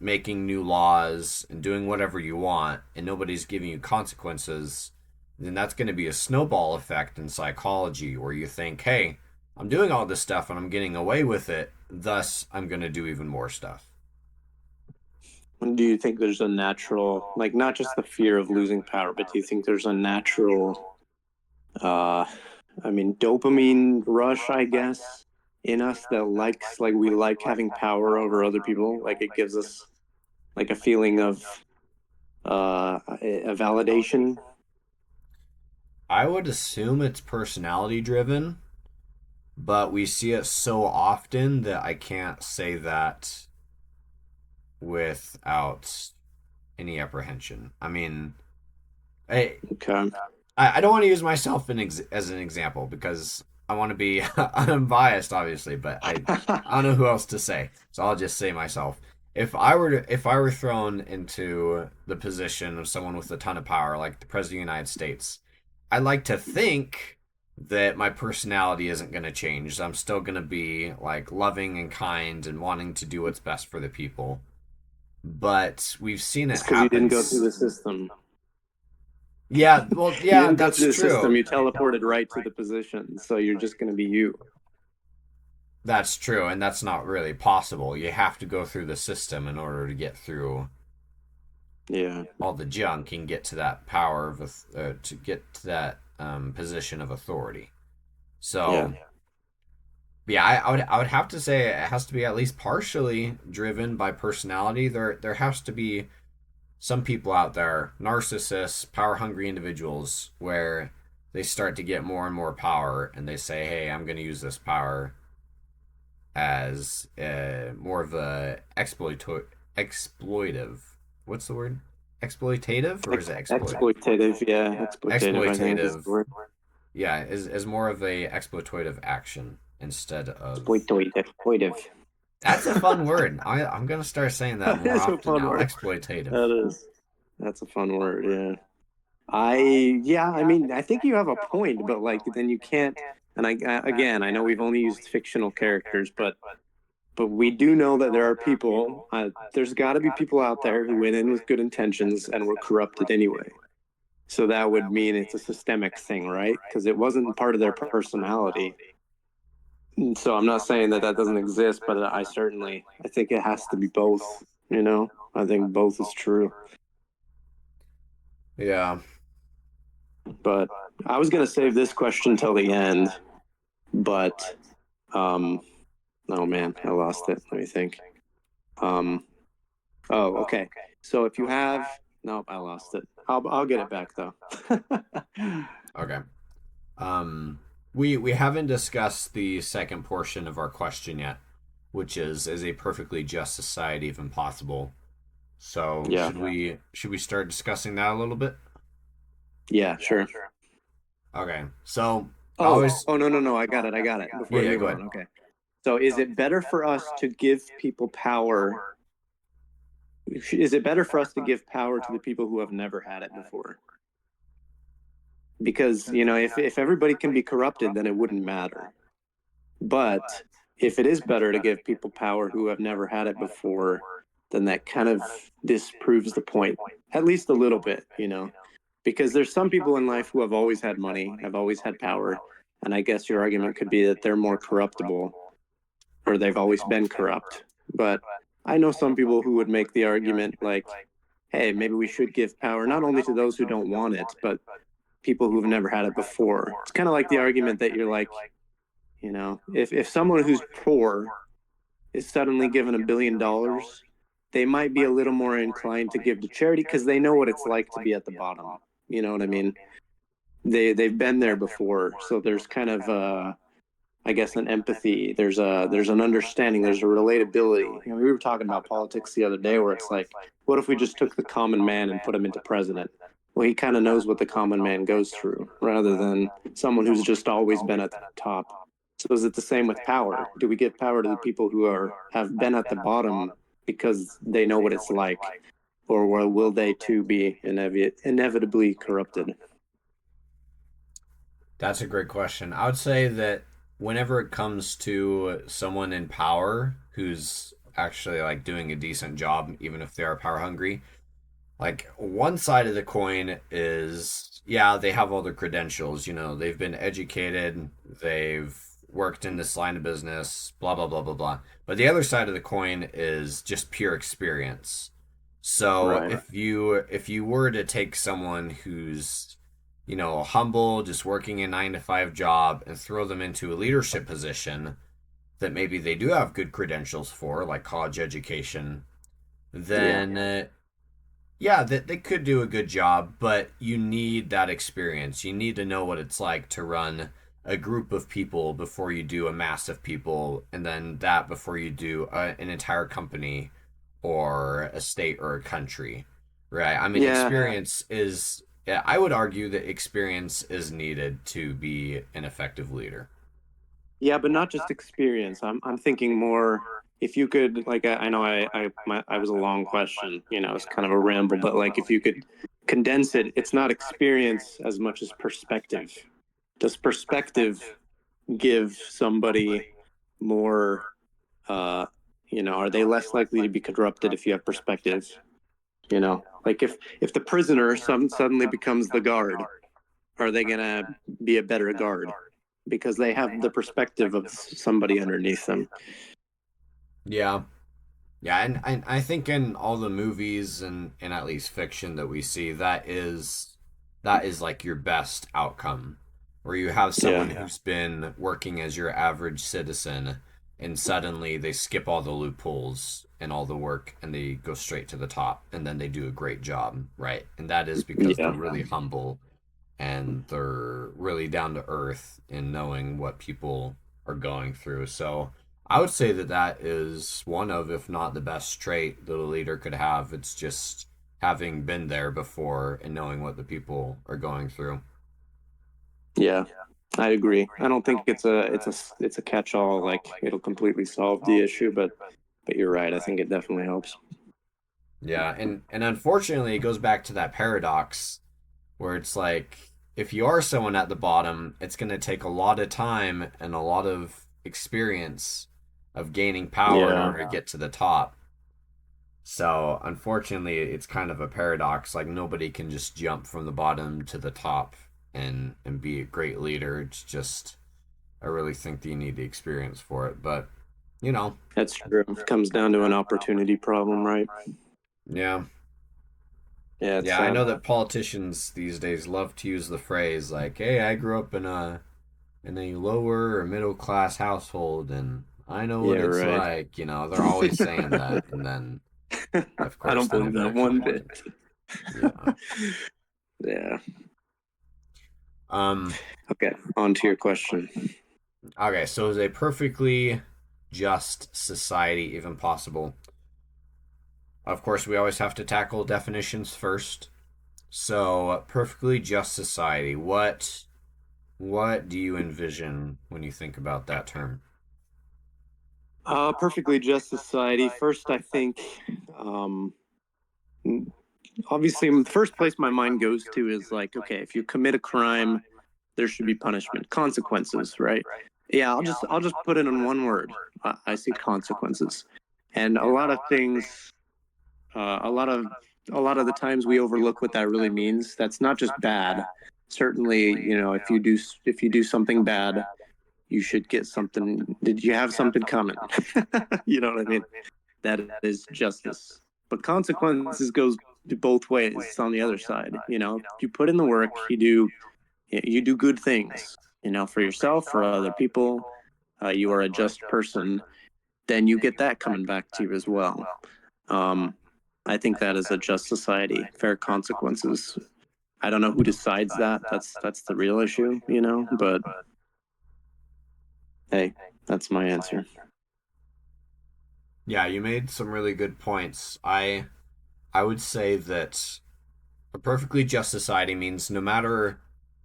making new laws and doing whatever you want and nobody's giving you consequences, then that's going to be a snowball effect in psychology where you think, hey, I'm doing all this stuff and I'm getting away with it, thus I'm going to do even more stuff. Do you think there's a natural, like, not just the fear of losing power, but do you think there's a natural, uh, I mean, dopamine rush, I guess, in us that likes, like, we like having power over other people? Like, it gives us, like, a feeling of a validation. I would assume it's personality driven, but we see it so often that I can't say that without any apprehension. I mean, I Okay. I don't want to use myself as an example because I want to be unbiased, obviously, but I don't know who else to say, so I'll just say myself. If I were thrown into the position of someone with a ton of power, like the president of the United States, I like to think that my personality isn't going to change. I'm still going to be like loving and kind and wanting to do what's best for the people. But we've seen it It's because you happen. didn't go through the system. Yeah, well, You yeah, didn't go that's through the system. true. You teleported right to the position. So you're just going to be you. That's true, and that's not really possible. You have to go through the system in order to get through Yeah. all the junk and get to that power of to get to that position of authority. Yeah. So, yeah, I would have to say it has to be at least partially driven by personality. There has to be some people out there, narcissists, power hungry individuals, where they start to get more and more power, and they say, "Hey, I'm going to use this power as more of a exploitive. What's the word? Exploitative or is it exploit? Exploitative. Yeah. Exploitative, I think, is the Exploitative. word. Yeah, is more of a exploitative action instead of. Exploitative. That's a fun word. I'm gonna start saying that That more is a often fun now. word. Exploitative. That is. That's a fun word. Yeah. Yeah, I mean, I think you have a point, but like, then you can't. And again, I know we've only used fictional characters, but we do know that there are people. There's got to be people out there who went in with good intentions and were corrupted anyway. So that would mean it's a systemic thing, right? Because it wasn't part of their personality. And so I'm not saying that that doesn't exist, but I think it has to be both. You know, I think both is true. Yeah. But I was gonna save this question till the end, but um, oh man, I lost it. Let me think. Um, oh, okay. So if you have, nope, I lost it. I'll get it back though. Okay. Um, we haven't discussed the second portion of our question yet, which is a perfectly just society even possible? So Yeah, should we start discussing that a little bit? yeah, sure. Okay. So I Oh, always oh no, no, no, I got it. I got it. yeah, Before you yeah, move go ahead. on, okay. So is it better for us to give people power? Is it better for us to give power to the people who have never had it before? Because, you know, if everybody can be corrupted, then it wouldn't matter. But if it is better to give people power who have never had it before, then that kind of disproves the point, at least a little bit, you know, because there's some people in life who have always had money, have always had power. And I guess your argument could be that they're more corruptible or they've always been corrupt. But I know some people who would make the argument like, hey, maybe we should give power not only to those who don't want it, but people who've never had it before. It's kind of like the argument that you're like, you know, if someone who's poor is suddenly given $1 billion, they might be a little more inclined to give to charity because they know what it's like to be at the bottom. You know what I mean? They've been there before, so there's kind of I guess an empathy. There's an understanding. There's a relatability. You know, we were talking about politics the other day, where it's like, what if we just took the common man and put him into president? Well, he kind of knows what the common man goes through, rather than someone who's just always been at the top. So is it the same with power? Do we give power to the people who have been at the bottom because they know what it's like, or will they too be inevitably corrupted? That's a great question. I would say that whenever it comes to someone in power who's actually like doing a decent job, even if they are power hungry, like one side of the coin is yeah, they have all the credentials, they've been educated, they've worked in this line of business, blah blah blah blah blah. But the other side of the coin is just pure experience. So Right. if you were to take someone who's, humble, just working a 9 to 5 job and throw them into a leadership position that maybe they do have good credentials for, like college education, Yeah. then yeah, that they could do a good job, but you need that experience. You need to know what it's like to run a group of people before you do a mass of people, and then that before you do an entire company or a state or a country, right? I mean, Yeah. experience is, yeah, I would argue that experience is needed to be an effective leader. Yeah, but not just experience. I'm thinking more if you could like I know I was a long question, it's kind of a ramble, but like if you could condense it, it's not experience as much as perspective. Does perspective give somebody more uh are they less likely to be corrupted if you have perspective? Like if the prisoner suddenly becomes the guard, are they gonna be a better guard because they have the perspective of somebody underneath them? Yeah. Yeah, and I think in all the movies and at least fiction that we see, that is like your best outcome, where you have someone Yeah. who's been working as your average citizen, and suddenly they skip all the loopholes and all the work, and they go straight to the top, and then they do a great job, right? And that is because they're Yeah. really humble and they're really down to earth in knowing what people are going through. So I would say that that is one of, if not the best trait that a leader could have. It's just having been there before and knowing what the people are going through. Yeah. I agree. I don't think it's a catch-all, like it'll completely solve the issue, but you're right. I think it definitely helps. Yeah, and unfortunately, it goes back to that paradox where it's like if you are someone at the bottom, it's going to take a lot of time and a lot of experience of gaining power in Yeah. order to get to the top. So unfortunately, it's kind of a paradox. Like nobody can just jump from the bottom to the top and be a great leader. It's just I really think that you need the experience for it. But you know, That's true. It comes down to an opportunity problem, right? yeah, Yeah, it's yeah. I sad. know that politicians these days love to use the phrase like, "Hey, I grew up in a lower or middle class household, and I know what Yeah, it's right. like." They're always saying that, and then of I course don't they believe never that actually one do bit. it. Yeah. Yeah. Um. Okay, on to your question. Okay, so is a perfectly just society even possible? Of course, we always have to tackle definitions first. So, perfectly just society. What do you envision when you think about that term? Perfectly just society. First, I think, um, obviously, the first place my mind goes to is like, okay, if you commit a crime, there should be punishment, consequences, right? Yeah, I'll just put it in one word. I see consequences, and a lot of things, a lot of the times we overlook what that really means. That's not just bad. Certainly, if you do something bad, you should get something. Did you have something coming? You know what I mean? That is justice. But consequences goes both ways. It's on the other side. You put in the work, you do good things. For yourself, for other people. You are a just person. Then you get that coming back to you as well. Um, I think that is a just society, fair consequences. I don't know who decides that. That's the real issue. But hey, that's my answer. Yeah, you made some really good points. I would say that a perfectly just society means no matter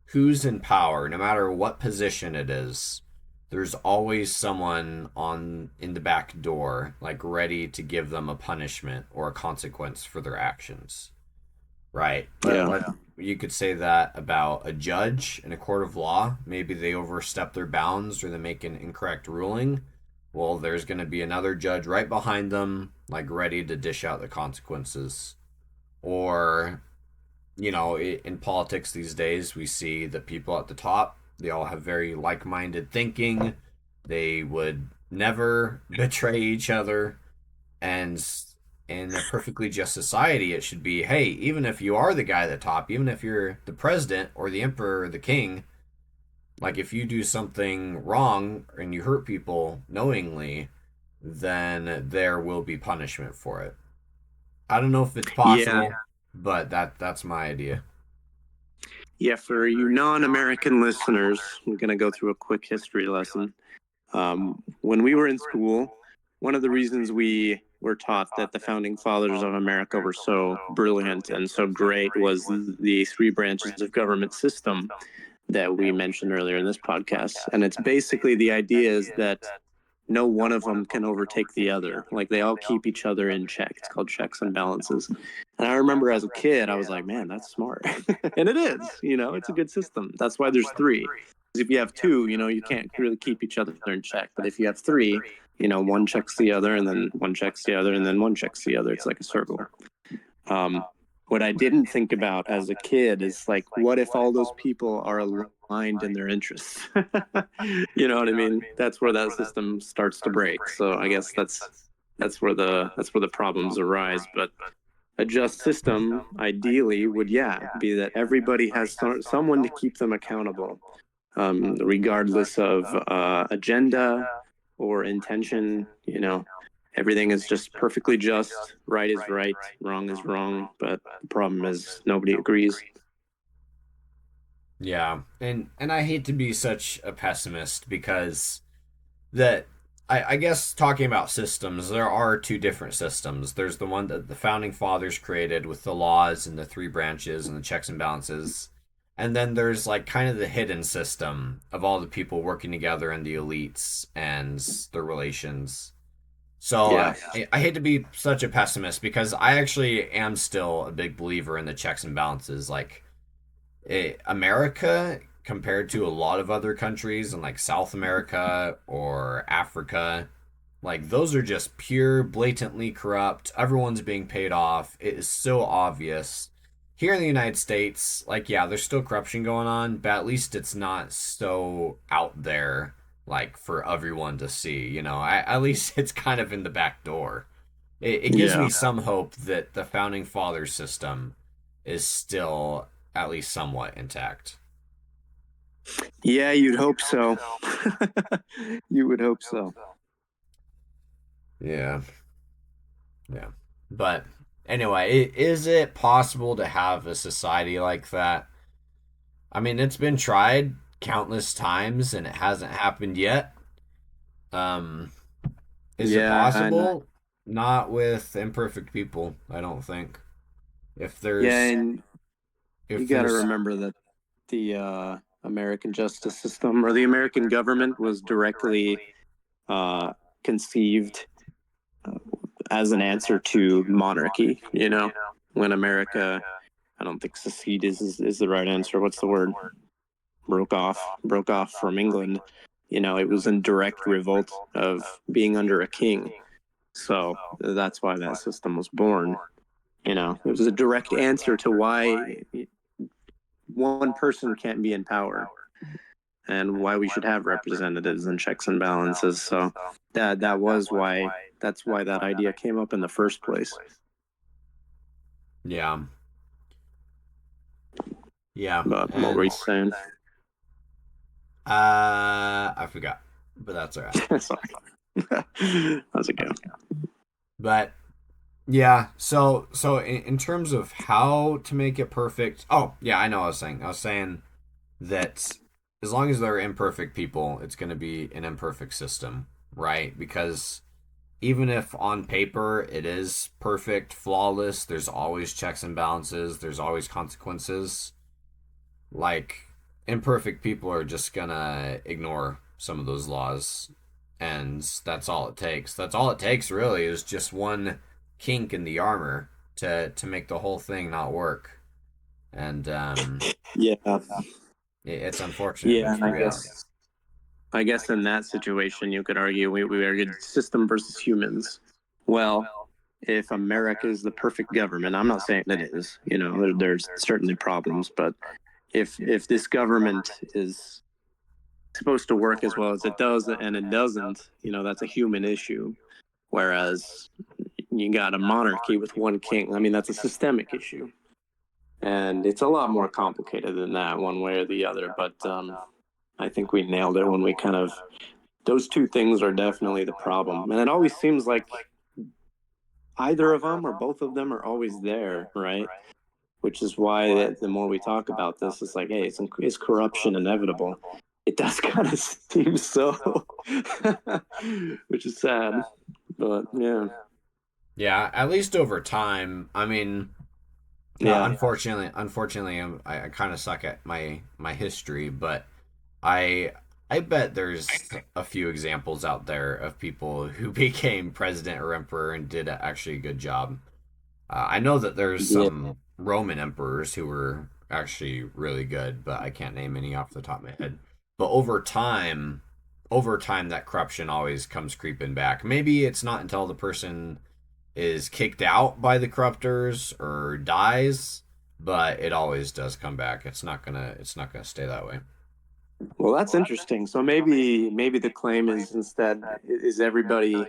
who's in power, no matter what position it is, there's always someone on in the back door, like ready to give them a punishment or a consequence for their actions. Right. But Yeah. let you could say that about a judge in a court of law. Maybe they overstep their bounds or they make an incorrect ruling. Well, there's going to be another judge right behind them, like ready to dish out the consequences. Or in politics these days, we see the people at the top, they all have very like minded thinking. They would never betray each other. And In a perfectly just society, it should be, hey, even if you are the guy at the top, even if you're the president or the emperor or the king, like if you do something wrong and you hurt people knowingly, then there will be punishment for it. I don't know if it's Yeah. possible, but that's my idea. Yeah, for you non-American listeners, we're going to go through a quick history lesson. When we were in school, one of the reasons we were taught that the founding fathers of America were so brilliant and so great was the three branches of government system that we mentioned earlier in this podcast. And it's basically the idea is that no one of them can overtake the other. Like they all keep each other in check. It's called checks and balances. And I remember as a kid, I was like, man, that's smart. And it is, it's a good system. That's why there's three. If you have two, you can't really keep each other in check. But if you have three, one checks the other and then one checks the other and then one checks the other. It's like a circle. What I didn't think about as a kid is like, what if all those people are aligned in their interests? You know what I mean? That's where that system starts to break. So I guess that's where the problems arise. But a just system, ideally, would be that everybody has someone to keep them accountable, regardless of agenda or intention. Everything is just perfectly just. Right is right, wrong is wrong. But the problem is nobody agrees. Yeah, and I hate to be such a pessimist because that I guess talking about systems, there are two different systems. There's the one that the founding fathers created with the laws and the three branches and the checks and balances. And then there's like kind of the hidden system of all the people working together and the elites and the relations. So Yeah. I hate to be such a pessimist because I actually am still a big believer in the checks and balances. Like America compared to a lot of other countries in like South America or Africa, like those are just pure, blatantly corrupt. Everyone's being paid off. It is so obvious. Here in the United States, like yeah, there's still corruption going on, but at least it's not so out there like for everyone to see. At least it's kind of in the back door. It gives Yeah. me some hope that the founding fathers system is still at least somewhat intact. Yeah, you'd hope so. You would hope so. Yeah, yeah. But anyway, is it possible to have a society like that? I mean, it's been tried countless times and it hasn't happened yet. Um, is it Yeah, and possible? Not with imperfect people, I don't think. If yeah, there's and you if got to there's remember that the American justice system or the American government was directly uh, conceived uh, as an answer to monarchy. When America, I don't think secede is the right answer. What's the word? Broke off from England. It was in direct revolt of being under a king. So that's why that system was born. It was a direct answer to why one person can't be in power and why we should have representatives and checks and balances. So that's why that idea came up in the first place. yeah, yeah, But what were and you saying? I forgot, but that's all right. Sorry. How's it go? But yeah, so in terms of how to make it perfect, oh yeah, I know what I was saying. I was saying that as long as they're imperfect people, it's going to be an imperfect system, right? Because even if on paper it is perfect, flawless, there's always checks and balances, there's always consequences. Like imperfect people are just gonna ignore some of those laws, and that's all it takes. That's all it takes, really, is just one kink in the armor to make the whole thing not work. And Yeah, it's unfortunate, but yeah, it's and the I reality. guess in that situation you could argue we argued system versus humans. Well, if America is the perfect government, I'm not saying it is. There's certainly problems, but if this government is supposed to work as well as it does and it doesn't, that's a human issue. Whereas you got a monarchy with one king. I mean, that's a systemic issue. And it's a lot more complicated than that, one way or the other. But I think we nailed it when we kind of, those two things are definitely the problem. And it always seems like either of them or both of them are always there, right? Which is why the more we talk about this, it's like, hey, is corruption inevitable? It does kind of seem so, which is sad. But yeah. Yeah, at least over time. I mean, Yeah. unfortunately, I kind of suck at my history, but I I bet there's a few examples out there of people who became president or emperor and did actually a good job. I know that there's Yeah. some Roman emperors who were actually really good, but I can't name any off the top of my head. But over time, that corruption always comes creeping back. Maybe it's not until the person is kicked out by the corruptors or dies, but it always does come back. It's not gonna stay that way. Well, that's interesting. So maybe the claim is instead, is everybody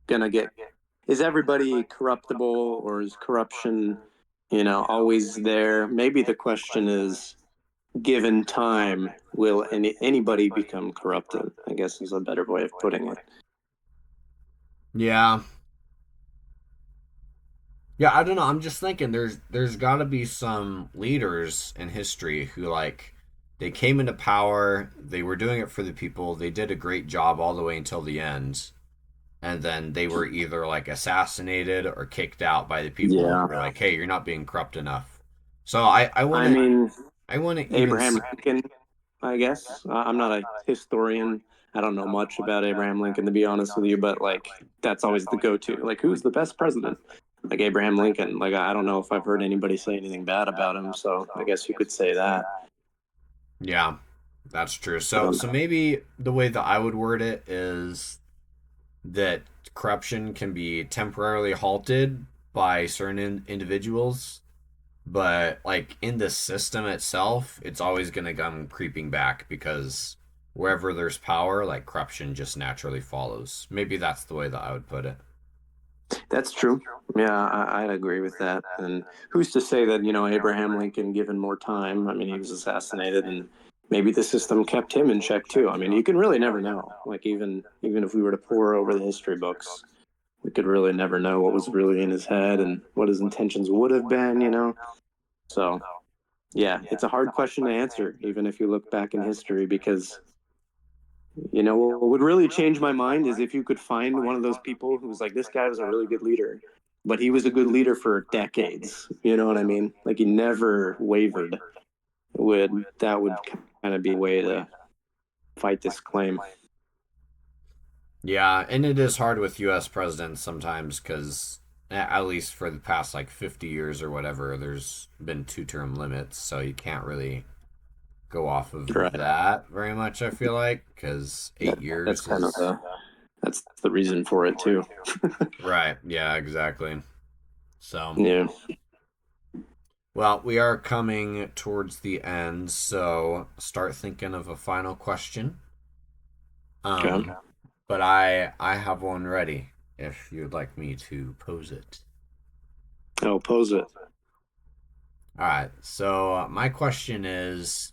gonna get, is everybody corruptible, or is corruption, always there? Maybe the question is, given time, will anybody become corrupted? I guess is a better way of putting it. Yeah. Yeah, I don't know. I'm just thinking there's got to be some leaders in history who like they came into power, they were doing it for the people, they did a great job all the way until the end, and then they were either like assassinated or kicked out by the people who Yeah. were like, "Hey, you're not being corrupt enough." So I I wouldn't mean, I wouldn't even Abraham Lincoln, I guess. I'm not a historian. I don't know much about Abraham Lincoln, to be honest with you, but like that's always the go-to. Like, who's the best president? Like Abraham Lincoln. Like, I don't know if I've heard anybody say anything bad about him, so I guess you could say that. Yeah, that's true. So maybe the way that I would word it is that corruption can be temporarily halted by certain individuals, but like in the system itself, it's always going to come creeping back because wherever there's power, like corruption just naturally follows. Maybe that's the way that I would put it. That's true. Yeah, I'd agree with that. And who's to say that, Abraham Lincoln, given more time, I mean, he was assassinated, and maybe the system kept him in check too. I mean, you can really never know. Like, even if we were to pore over the history books, we could really never know what was really in his head and what his intentions would have been. So, yeah, it's a hard question to answer, even if you look back in history, because what would really change my mind is if you could find one of those people who was like, this guy was a really good leader, but he was a good leader for decades. You know what I mean? Like, he never wavered. That would kind of be a way to fight this claim. Yeah, and it is hard with US presidents sometimes because at least for the past like 50 years or whatever, there's been two-term limits, so you can't really go off of Right. that very much, I feel like, because 8 years That's kind of is that's the reason for it too. right. Yeah, exactly. So, Yeah. well, we are coming towards the end, so start thinking of a final question. Okay. But I have one ready if you'd like me to pose it. I'll pose it. All right. So my question is,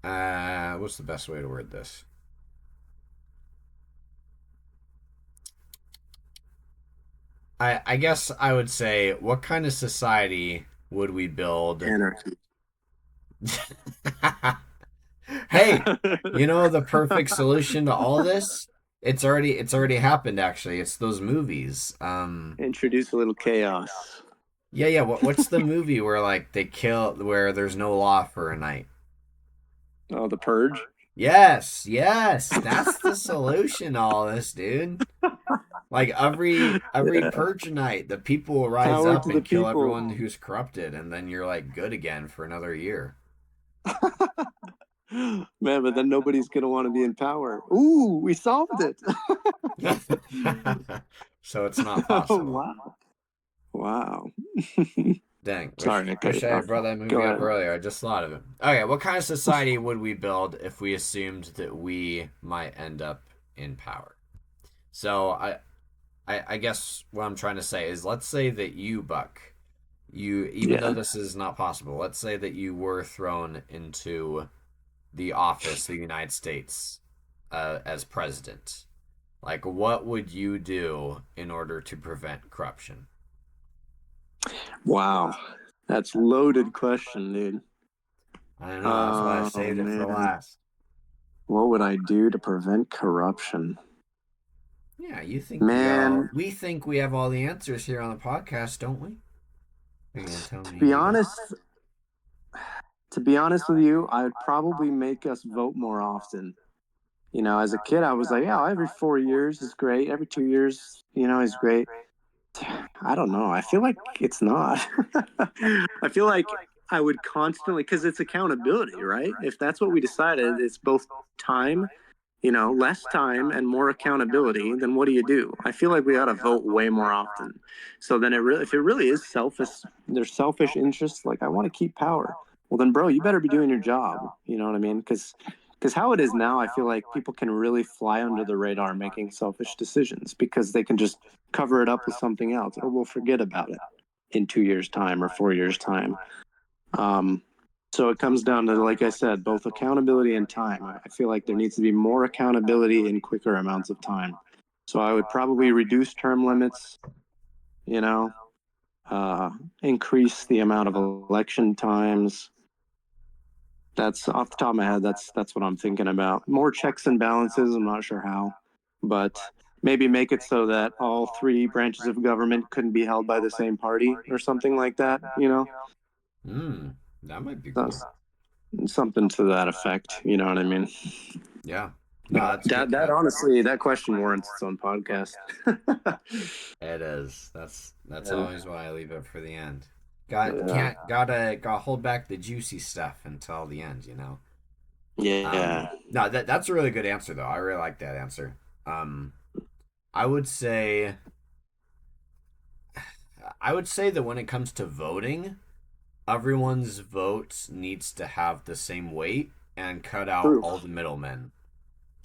what's the best way to word this? I guess I would say, what kind of society would we build? Anarchy. Hey, the perfect solution to all this? It's already happened actually. It's those movies. Introduce a little chaos. Yeah. What's the movie where like they kill where there's no law for a night? Oh, the Purge. Yes, that's the solution to all this, dude. Like every Yeah. purge night, the people will rise Power up to the and kill people. everyone who's corrupted, and then you're like good again for another year. Man, but then nobody's gonna want to be in power. Ooh, we solved it. So it's not Oh, possible. wow. Dang, Sorry, I cut wish you I off. had brought that Go movie up ahead. earlier. I just thought of it. Okay, what kind of society would we build if we assumed that we might end up in power? So I guess what I'm trying to say is, let's say that you, Buck, even though Yeah. this is not possible, let's say that you were thrown into the office of the United States as president. Like, what would you do in order to prevent corruption? Wow. That's loaded question, dude. I don't know. That's why I Oh saved it for man. last. What would I do to prevent corruption? Yeah, you think you got all? Man, We think we have all the answers here on the podcast, don't we? Are you gonna tell to me be you don't? honest, to be honest with you, I would probably make us vote more often. You know, as a kid, I was like, yeah, every 4 years is great. Every 2 years, is great. I don't know. I feel like it's not. I feel like I would constantly, because it's accountability, right? If that's what we decided, it's both time, less time and more accountability, then what do? I feel like we ought to vote way more often. So then if it really is selfish, there's selfish interests, like I want to keep power. Well, then, bro, you better be doing your job. You know what I mean? Because how it is now, I feel like people can really fly under the radar making selfish decisions because they can just cover it up with something else, or we'll forget about it in 2 years' time or 4 years' time. Um, so it comes down to, like I said, both accountability and time. I feel like there needs to be more accountability in quicker amounts of time. So I would probably reduce term limits, you know, uh, increase the amount of election times. That's off the top of my head. That's what I'm thinking about. More checks and balances. I'm not sure how, but maybe make it so that all three branches of government couldn't be held by the same party or something like that. Hmm, that might be That's cool. something to that effect. You know what I mean? Yeah. No, that's That good. that honestly, that question warrants its own podcast. It is. That's Yeah, always why I leave it for the end. Got yeah, can't gotta hold back the juicy stuff until the end, you know. yeah. No, that's a really good answer though. I really like that answer. Um, I would say I would say that when it comes to voting, everyone's vote needs to have the same weight and cut out True, all the middlemen.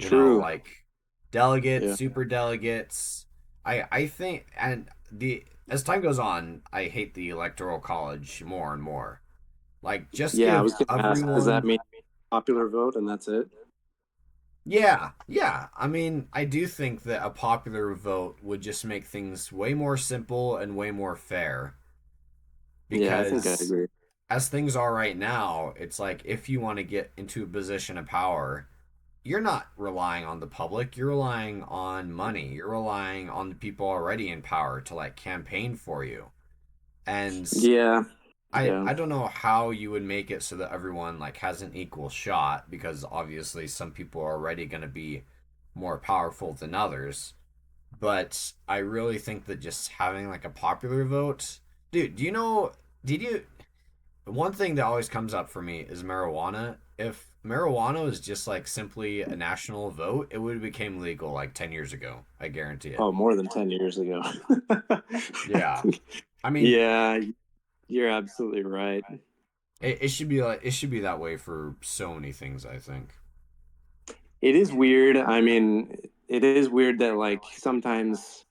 You know, true. like delegates, Yeah, super delegates. I think, and the as time goes on, I hate the electoral college more and more. Like, just yeah. I give was gonna ask, does that everyone. mean popular vote and that's it? Yeah, yeah. I mean, I do think that a popular vote would just make things way more simple and way more fair. Yeah, I think I Because agree. as things are right now, it's like if you want to get into a position of power, you're not relying on the public, you're relying on money, you're relying on the people already in power to like campaign for you. And Yeah, I yeah, I don't know how you would make it so that everyone like has an equal shot, because obviously some people are already going to be more powerful than others. But I really think that just having like a popular vote, dude, do you know, did you, one thing that always comes up for me is marijuana. If marijuana was just like simply a national vote, it would have became legal like 10 years ago. I guarantee it. oh, more than 10 years ago. Yeah. I mean, Yeah, you're absolutely right. it should be like, it should be that way for so many things, I think. It is weird. I mean, it is weird that like sometimes,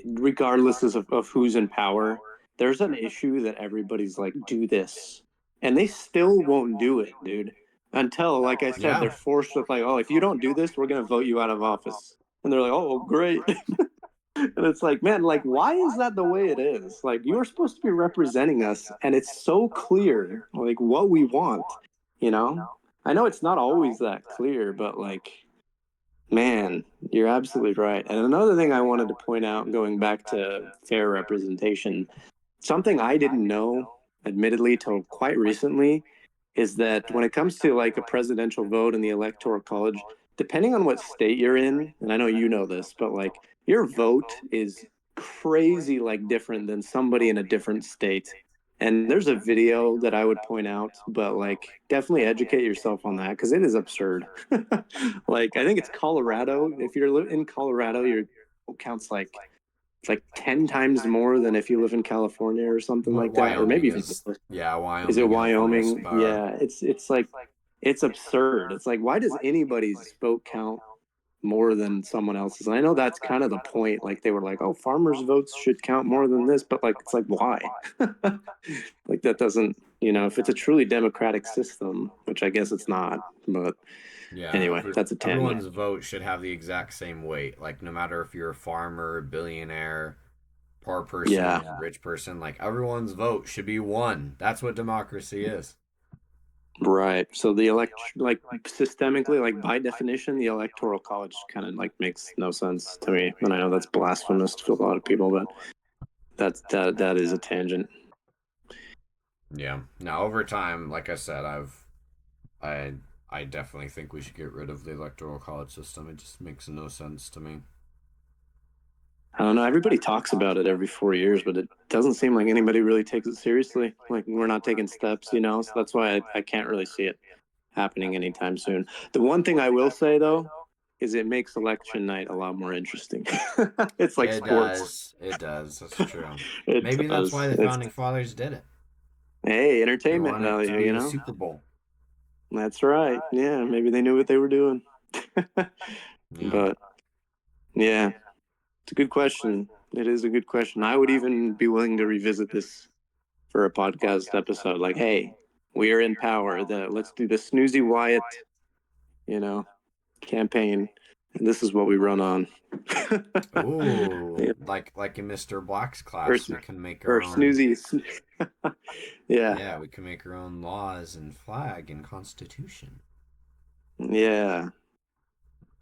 regardless of who's in power, there's an issue that everybody's like, do this. And they still won't do it, dude. Until, like I said, Yeah. they're forced with like, oh, if you don't do this, we're gonna vote you out of office. And they're like, oh, great. And it's like, man, like, why is that the way it is? Like, you are supposed to be representing us, and it's so clear, like, what we want, you know? I know it's not always that clear, but like, man, you're absolutely right. And another thing I wanted to point out, going back to fair representation, something I didn't know, admittedly, till quite recently, is that when it comes to like a presidential vote in the electoral college, depending on what state you're in, and I know you know this, but like your vote is crazy, like different than somebody in a different state. And there's a video that I would point out, but like definitely educate yourself on that because it is absurd. Like I think it's Colorado. If you're in Colorado, your vote counts like it's like 10 times more than if you live in California or something like that, or Wyoming maybe even is, yeah, is it Wyoming has the most Wyoming? power. Yeah, it's like it's absurd. It's like why does anybody's vote count more than someone else's. And I know that's kind of the point. Like they were like, oh, farmers' votes should count more than this, but like it's like why? Like that doesn't, if it's a truly democratic system, which I guess it's not, but Yeah, anyway, that's a everyone's tangent. vote should have the exact same weight. Like, no matter if you're a farmer, billionaire, poor person, Yeah, yeah, rich person, like, everyone's vote should be one. That's what democracy is. right. So the like systemically, like by definition, the electoral college kind of like makes no sense to me. And I know that's blasphemous to a lot of people, but that is a tangent. Yeah. Now, over time, like I said, I, I definitely think we should get rid of the electoral college system. It just makes no sense to me. I don't know. Everybody talks about it every 4 years, but it doesn't seem like anybody really takes it seriously. Like we're not taking steps, So that's why I can't really see it happening anytime soon. The one thing I will say though is it makes election night a lot more interesting. It's like It sports. does. It does. That's true. It Maybe that's why does. the It's founding fathers did it. hey, They entertainment want it to value, be the Super Bowl. That's right. Yeah, maybe they knew what they were doing. Yeah. But yeah, it's a good question. It is a good question. I would even be willing to revisit this for a podcast episode. Like, hey, we are in power. Let's do the Snoozy Wyatt, you know, campaign, and this is what we run on. Ooh, Yeah. like in Mr. Black's Or class, we can make our or own. Snoozy. Yeah, Yeah, we can make our own laws and flag and constitution. yeah,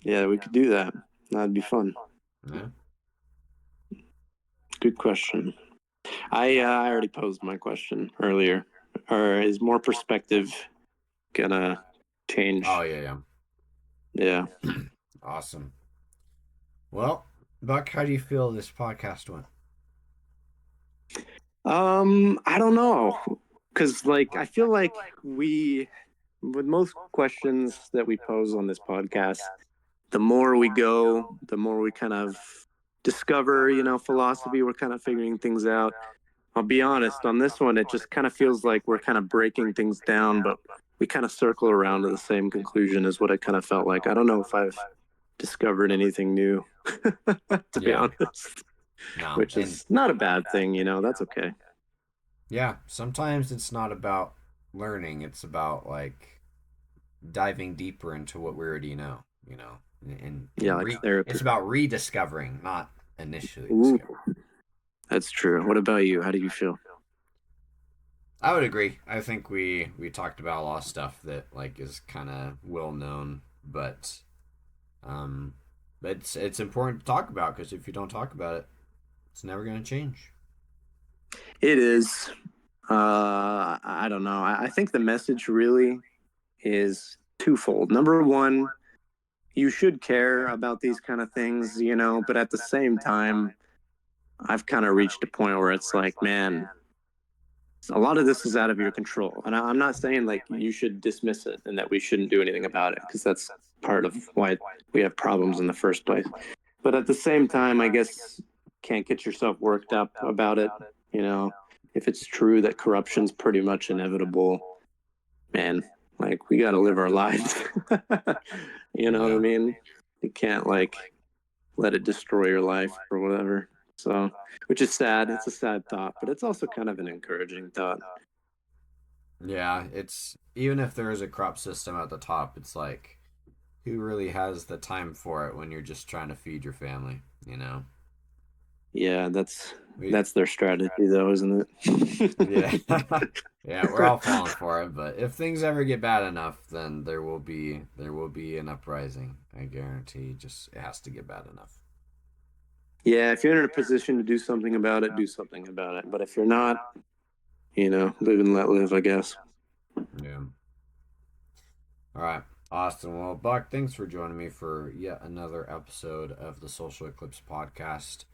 yeah. We could do that. That'd be fun. Yeah. Good question. I already posed my question earlier. Or is more perspective gonna Oh change? yeah, Yeah. yeah. Awesome. Well, Buck, how do you feel this podcast went? I don't know, because like I feel like we, with most questions that we pose on this podcast, the more we go, the more we kind of discover, philosophy. We're kind of figuring things out. I'll be honest, on this one, it just kind of feels like we're kind of breaking things down, but we kind of circle around to the same conclusion, is what it kind of felt like. I don't know if I've discovered anything new, to be Yeah. honest, No, which and is not a bad thing, that's okay. yeah, sometimes it's not about learning, it's about like diving deeper into what we already know, Yeah, like therapy. it's about rediscovering, not initially Ooh, discovering. that's true. What about you? How do you feel? I would agree. I think we talked about a lot of stuff that like is kind of well known, um but it's important to talk about, because if you don't talk about it, it's never going to change. It is. I don't know. I think the message really is twofold. Number one, you should care about these kind of things, but at the same time, I've kind of reached a point where it's like, man, a lot of this is out of your control. And I'm not saying like you should dismiss it and that we shouldn't do anything about it, because that's part of why we have problems in the first place. But at the same time, I guess can't get yourself worked up about it. You know, if it's true that corruption's pretty much inevitable, man, like we got to live our lives. You know what I Yeah. mean? You can't like let it destroy your life or whatever. So, which is sad. It's a sad thought, but it's also kind of an encouraging thought. Yeah, it's even if there is a crop system at the top, it's like, who really has the time for it when you're just trying to feed your family, you know? Yeah, that's We that's their strategy, though, isn't Yeah. it? Yeah, we're all falling for it, but if things ever get bad enough, then there will be an uprising. I guarantee. Just it has to get bad enough. Yeah, if you're in a position to do something about it, do something about it. But if you're not, live and let live, I guess. Yeah. All right. Awesome. Well, Buck, thanks for joining me for yet another episode of the Social Eclipse Podcast.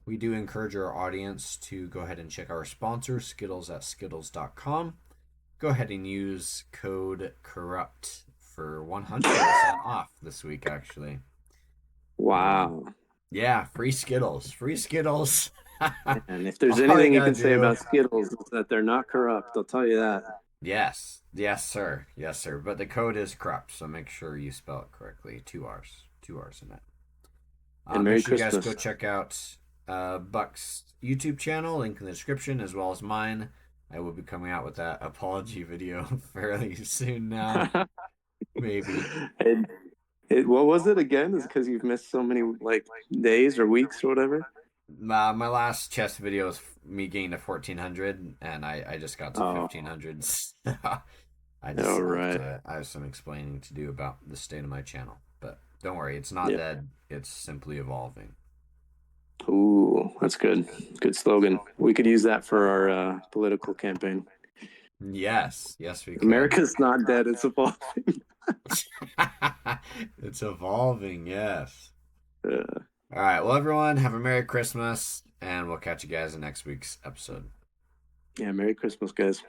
We do encourage our audience to go ahead and check our sponsor, Skittles at Skittles.com. Go ahead and use code CORRUPT for 100% off this week, actually. Wow. Yeah, free Skittles. Free Skittles. And if there's All you anything you gotta can say do. about Skittles, it's that they're not corrupt. I'll tell you that. Yes. Yes, sir. Yes, sir. But the code is corrupt, so make sure you spell it correctly. 2 R's. 2 R's in it. And Merry Make sure you Christmas. guys go check out Buck's YouTube channel, link in the description, as well as mine. I will be coming out with that apology video fairly soon now. Maybe. What was it again? Is because you've missed so many like days or weeks or whatever? My last chest video was me getting to 1400, and I just got to Oh, 1500. I all just right. I have some explaining to do about the state of my channel. But don't worry, it's not Yeah. dead. It's simply evolving. Ooh, that's good. Good slogan. We could use that for our political campaign. Yes, we could. America's not dead; it's evolving. It's evolving, yes. Uh, All right, well, everyone, have a Merry Christmas, and we'll catch you guys in next week's episode. yeah, Merry Christmas, guys.